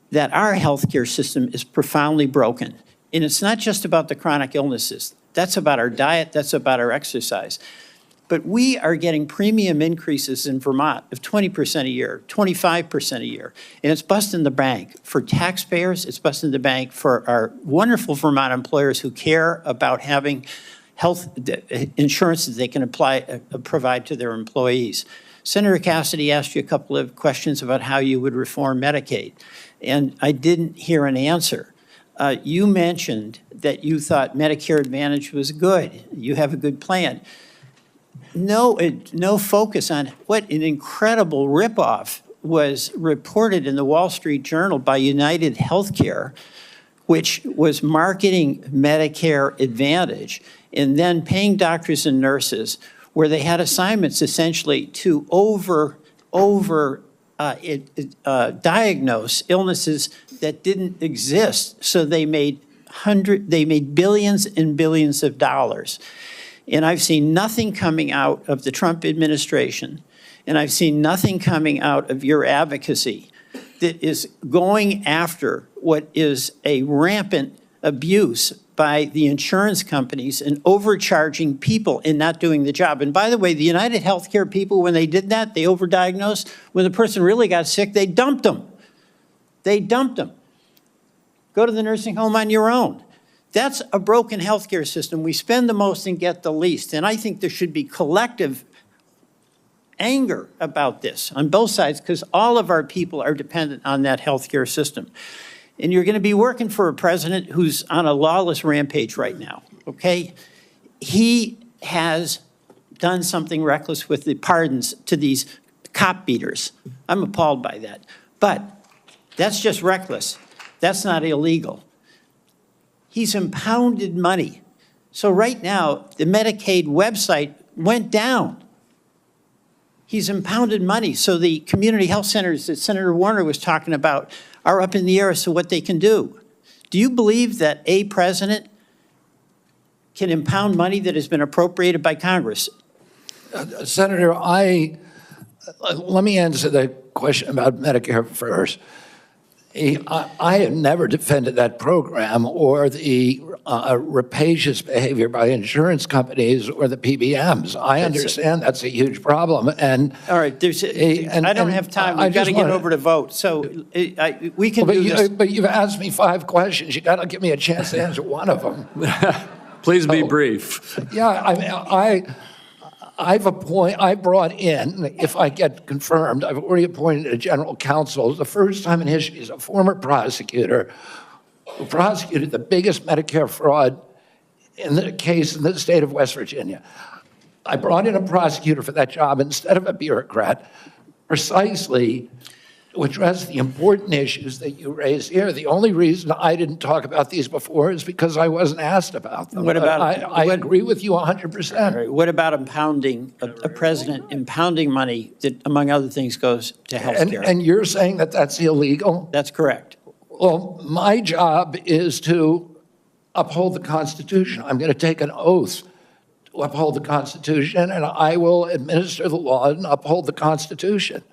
Speaker 14: that our healthcare system is profoundly broken. And it's not just about the chronic illnesses. That's about our diet, that's about our exercise. But we are getting premium increases in Vermont of 20% a year, 25% a year. And it's busting the bank for taxpayers, it's busting the bank for our wonderful Vermont employers who care about having health insurance that they can provide to their employees. Senator Cassidy asked you a couple of questions about how you would reform Medicaid, and I didn't hear an answer. You mentioned that you thought Medicare Advantage was good. You have a good plan. No focus on what an incredible ripoff was reported in the Wall Street Journal by United Healthcare, which was marketing Medicare Advantage and then paying doctors and nurses where they had assignments essentially to diagnose illnesses that didn't exist. So they made billions and billions of dollars. And I've seen nothing coming out of the Trump administration, and I've seen nothing coming out of your advocacy that is going after what is a rampant abuse by the insurance companies and overcharging people and not doing the job. And by the way, the United Healthcare people, when they did that, they overdiagnosed. When the person really got sick, they dumped them. They dumped them. Go to the nursing home on your own. That's a broken healthcare system. We spend the most and get the least. And I think there should be collective anger about this on both sides, because all of our people are dependent on that healthcare system. And you're going to be working for a president who's on a lawless rampage right now, okay? He has done something reckless with the pardons to these cop beaters. I'm appalled by that. But that's just reckless. That's not illegal. He's impounded money. So right now, the Medicaid website went down. He's impounded money. So the community health centers that Senator Warner was talking about are up in the air as to what they can do. Do you believe that a president can impound money that has been appropriated by Congress?
Speaker 1: Senator, let me answer the question about Medicare first. I have never defended that program or the rapacious behavior by insurance companies or the PBMs. I understand that's a huge problem. And
Speaker 14: all right, I don't have time. We've got to get over to vote. So we can do this.
Speaker 1: But you've asked me 5 questions. You got to give me a chance to answer one of them.
Speaker 2: Please be brief.
Speaker 1: Yeah, I brought in, if I get confirmed, I've already appointed a general counsel. The first time in history, he's a former prosecutor who prosecuted the biggest Medicare fraud in the case in the state of West Virginia. I brought in a prosecutor for that job instead of a bureaucrat, precisely to address the important issues that you raised here. The only reason I didn't talk about these before is because I wasn't asked about them.
Speaker 14: What about,
Speaker 1: I agree with you 100%.
Speaker 14: Right, what about impounding, a president impounding money that, among other things, goes to health care?
Speaker 1: And you're saying that that's illegal?
Speaker 14: That's correct.
Speaker 1: Well, my job is to uphold the Constitution. I'm going to take an oath to uphold the Constitution, and I will administer the law and uphold the Constitution.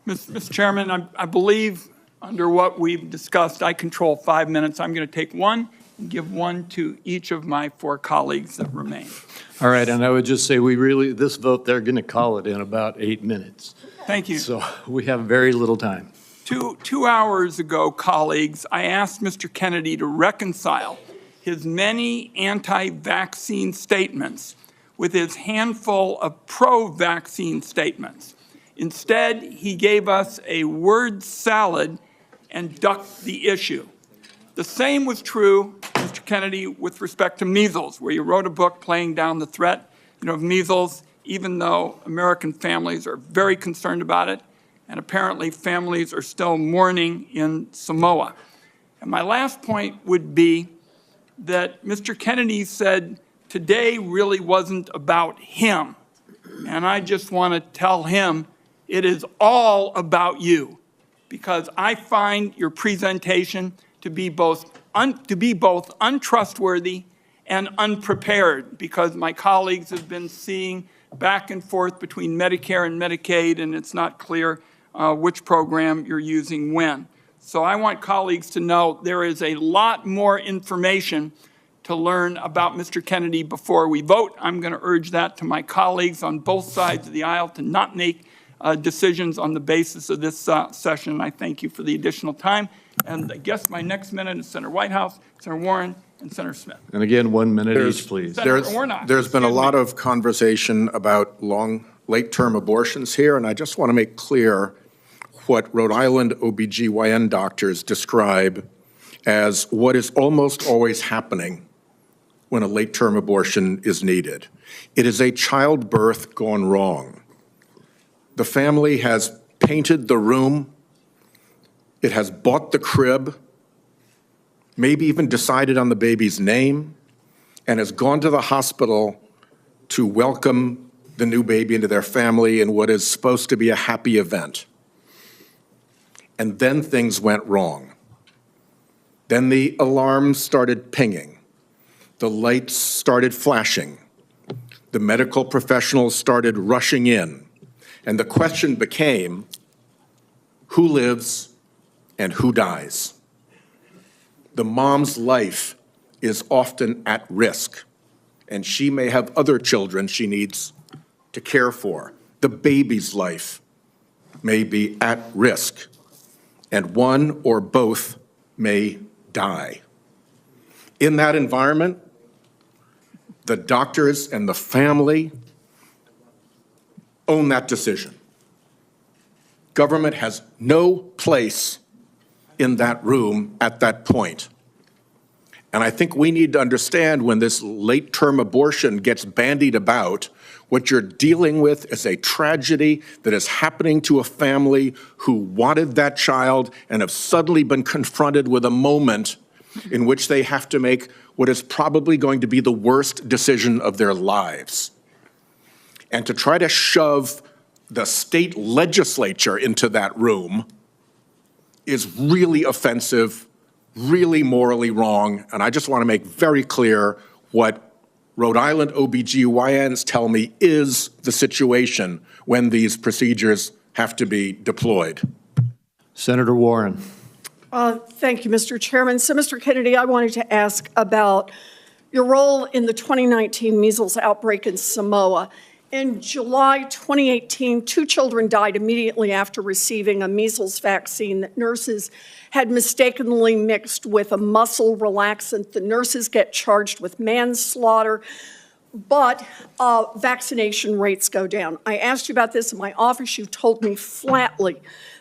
Speaker 8: Mr. Chairman, I believe under what we've discussed, I control 5 minutes. I'm going to take 1 and give 1 to each of my 4 colleagues that remain.
Speaker 2: All right, and I would just say this vote, they're going to call it in about 8 minutes.
Speaker 8: Thank you.
Speaker 2: So we have very little time.
Speaker 8: 2 hours ago, colleagues, I asked Mr. Kennedy to reconcile his many anti-vaccine statements with his handful of pro-vaccine statements. Instead, he gave us a word salad and ducked the issue. The same was true, Mr. Kennedy, with respect to measles, where you wrote a book playing down the threat of measles, even though American families are very concerned about it, and apparently families are still mourning in Samoa. And my last point would be that Mr. Kennedy said today really wasn't about him. And I just want to tell him it is all about you, because I find your presentation to be both untrustworthy and unprepared, because my colleagues have been seeing back and forth between Medicare and Medicaid, and it's not clear which program you're using when. So I want colleagues to know there is a lot more information to learn about Mr. Kennedy before we vote. I'm going to urge that to my colleagues on both sides of the aisle to not make decisions on the basis of this session. I thank you for the additional time. And I guess my next minute is Senator Whitehouse, Senator Warren, and Senator Smith.
Speaker 2: And again, 1 minute each, please.
Speaker 15: There's been a lot of conversation about late-term abortions here, and I just want to make clear what Rhode Island OBGYN doctors describe as what is almost always happening when a late-term abortion is needed. It is a childbirth gone wrong. The family has painted the room, it has bought the crib, maybe even decided on the baby's name, and has gone to the hospital to welcome the new baby into their family in what is supposed to be a happy event. And then things went wrong. Then the alarms started pinging. The lights started flashing. The medical professionals started rushing in. And the question became, who lives and who dies? The mom's life is often at risk, and she may have other children she needs to care for. The baby's life may be at risk, and one or both may die. In that environment, the doctors and the family own that decision. Government has no place in that room at that point. And I think we need to understand when this late-term abortion gets bandied about, what you're dealing with is a tragedy that is happening to a family who wanted that child and have suddenly been confronted with a moment in which they have to make what is probably going to be the worst decision of their lives. And to try to shove the state legislature into that room is really offensive, really morally wrong, and I just want to make very clear what Rhode Island OBGYNs tell me is the situation when these procedures have to be deployed.
Speaker 2: Senator Warren.
Speaker 3: Thank you, Mr. Chairman. So, Mr. Kennedy, I wanted to ask about your role in the 2019 measles outbreak in Samoa. In July 2018, 2 children died immediately after receiving a measles vaccine that nurses had mistakenly mixed with a muscle relaxant. The nurses get charged with manslaughter, but vaccination rates go down. I asked you about this in my office. You told me flatly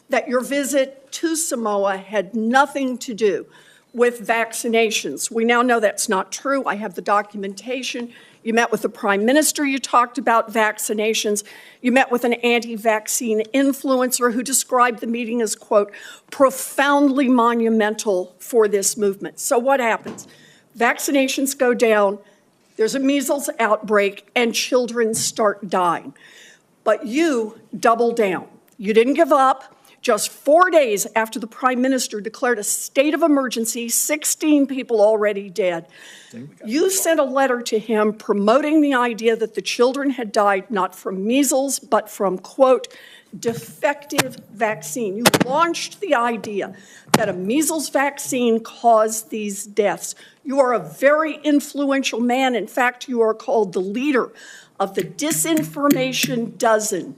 Speaker 3: that your visit to Samoa had nothing to do with vaccinations. We now know that's not true. I have the documentation. You met with the Prime Minister, you talked about vaccinations. You met with an anti-vaccine influencer who described the meeting as, quote, profoundly monumental for this movement. So what happens? Vaccinations go down, there's a measles outbreak, and children start dying. But you double down. You didn't give up. Just 4 days after the Prime Minister declared a state of emergency, 16 people already dead, you sent a letter to him promoting the idea that the children had died not from measles, but from, quote, defective vaccine. You launched the idea that a measles vaccine caused these deaths. You are a very influential man. In fact, you are called the leader of the Disinformation Dozen.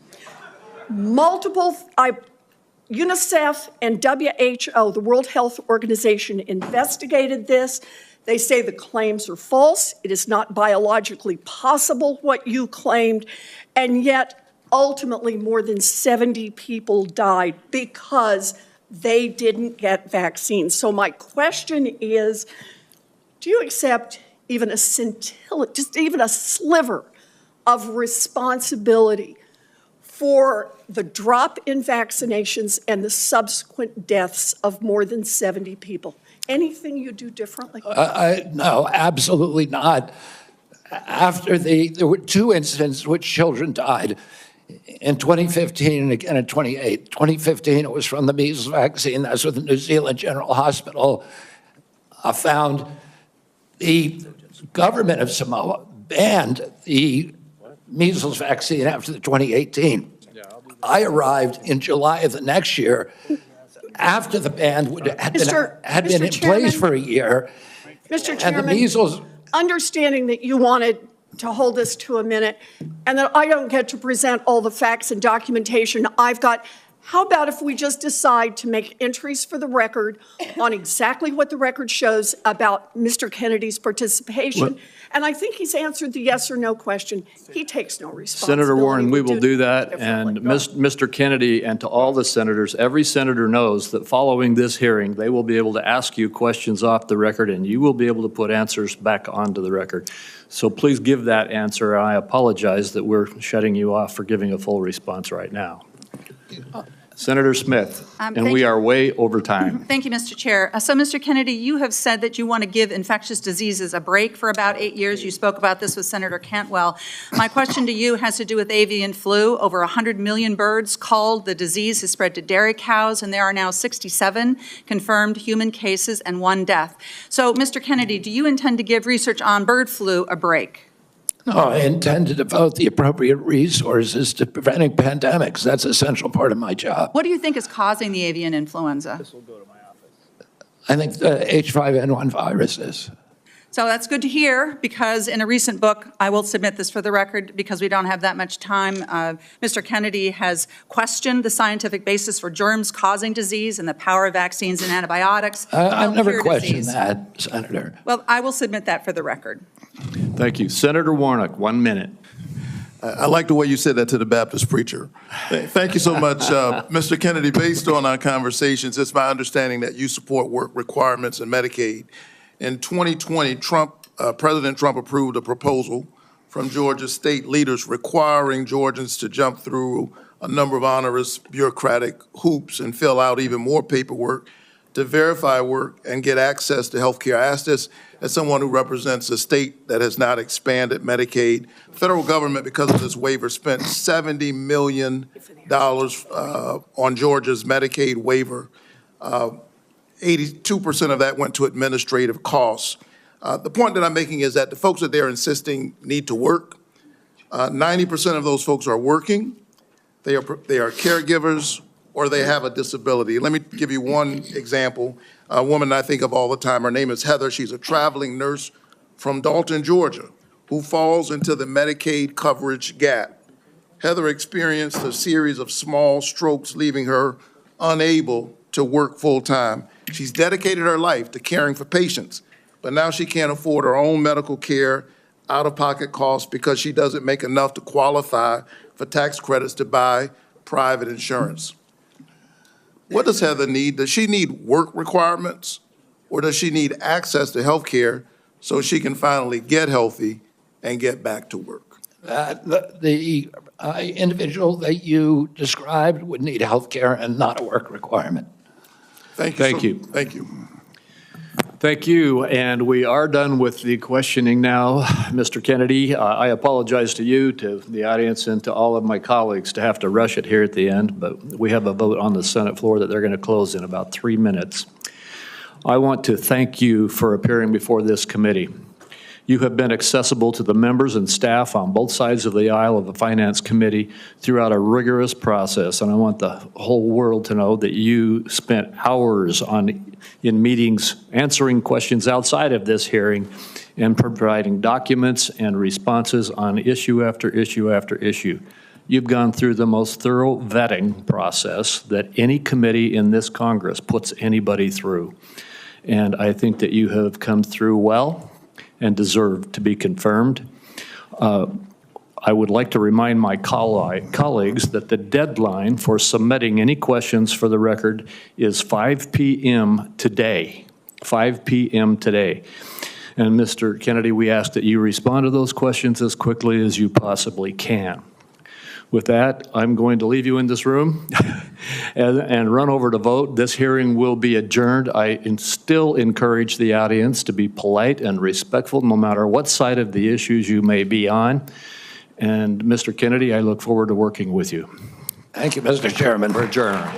Speaker 3: UNICEF and WHO, the World Health Organization, investigated this. They say the claims are false. It is not biologically possible what you claimed. And yet, ultimately, more than 70 people died because they didn't get vaccines. So my question is, do you accept even a scintilla, just even a sliver of responsibility for the drop in vaccinations and the subsequent deaths of more than 70 people? Anything you do differently?
Speaker 1: No, absolutely not. There were 2 incidents in which children died in 2015 and again in 2008. 2015, it was from the measles vaccine. That's what the New Zealand General Hospital found. The government of Samoa banned the measles vaccine after the 2018. I arrived in July of the next year after the ban had been in place for a year.
Speaker 3: Mr. Chairman,
Speaker 1: and the measles,
Speaker 3: understanding that you wanted to hold this to a minute and that I don't get to present all the facts and documentation I've got, how about if we just decide to make entries for the record on exactly what the record shows about Mr. Kennedy's participation? And I think he's answered the yes or no question. He takes no responsibility.
Speaker 2: Senator Warren, we will do that. And Mr. Kennedy, and to all the senators, every senator knows that following this hearing, they will be able to ask you questions off the record, and you will be able to put answers back onto the record. So please give that answer. I apologize that we're shutting you off for giving a full response right now. Senator Smith, and we are way over time.
Speaker 12: Thank you, Mr. Chair. So, Mr. Kennedy, you have said that you want to give infectious diseases a break for about 8 years. You spoke about this with Senator Cantwell. My question to you has to do with avian flu. Over 100 million birds culled. The disease has spread to dairy cows, and there are now 67 confirmed human cases and 1 death. So, Mr. Kennedy, do you intend to give research on bird flu a break?
Speaker 1: No, I intend to devote the appropriate resources to preventing pandemics. That's a central part of my job.
Speaker 12: What do you think is causing the avian influenza?
Speaker 1: I think the H5N1 virus is.
Speaker 12: So that's good to hear, because in a recent book, I will submit this for the record because we don't have that much time, Mr. Kennedy has questioned the scientific basis for germs causing disease and the power of vaccines and antibiotics.
Speaker 1: I've never
Speaker 12: cure
Speaker 1: questioned
Speaker 12: disease.
Speaker 1: that, Senator.
Speaker 12: Well, I will submit that for the record.
Speaker 2: Thank you. Senator Warnock, 1 minute.
Speaker 11: I like the way you said that to the Baptist preacher. Thank you so much, Mr. Kennedy. Based on our conversations, it's my understanding that you support work requirements in Medicaid. In 2020, President Trump approved a proposal from Georgia state leaders requiring Georgians to jump through a number of onerous bureaucratic hoops and fill out even more paperwork to verify work and get access to health care. I ask this as someone who represents a state that has not expanded Medicaid. The federal government, because of this waiver, spent $70 million on Georgia's Medicaid waiver. 82% of that went to administrative costs. The point that I'm making is that the folks that they're insisting need to work, 90% of those folks are working, they are caregivers, or they have a disability. Let me give you one example. A woman I think of all the time, her name is Heather. She's a traveling nurse from Dalton, Georgia, who falls into the Medicaid coverage gap. Heather experienced a series of small strokes, leaving her unable to work full-time. She's dedicated her life to caring for patients, but now she can't afford her own medical care, out-of-pocket costs, because she doesn't make enough to qualify for tax credits to buy private insurance. What does Heather need? Does she need work requirements, or does she need access to health care so she can finally get healthy and get back to work?
Speaker 1: The individual that you described would need health care and not a work requirement.
Speaker 11: Thank you.
Speaker 2: Thank you.
Speaker 11: Thank you.
Speaker 2: Thank you, and we are done with the questioning now. Mr. Kennedy, I apologize to you, to the audience, and to all of my colleagues to have to rush it here at the end, but we have a vote on the Senate floor that they're going to close in about 3 minutes. I want to thank you for appearing before this committee. You have been accessible to the members and staff on both sides of the aisle of the Finance Committee throughout a rigorous process, and I want the whole world to know that you spent hours in meetings answering questions outside of this hearing and providing documents and responses on issue after issue after issue. You've gone through the most thorough vetting process that any committee in this Congress puts anybody through, and I think that you have come through well and deserve to be confirmed. I would like to remind my colleagues that the deadline for submitting any questions for the record is 5 p.m. today, 5 p.m. today. And Mr. Kennedy, we ask that you respond to those questions as quickly as you possibly can. With that, I'm going to leave you in this room and run over to vote. This hearing will be adjourned. I still encourage the audience to be polite and respectful no matter what side of the issues you may be on. And Mr. Kennedy, I look forward to working with you.
Speaker 1: Thank you, Mr. Chairman.
Speaker 2: We're adjourned.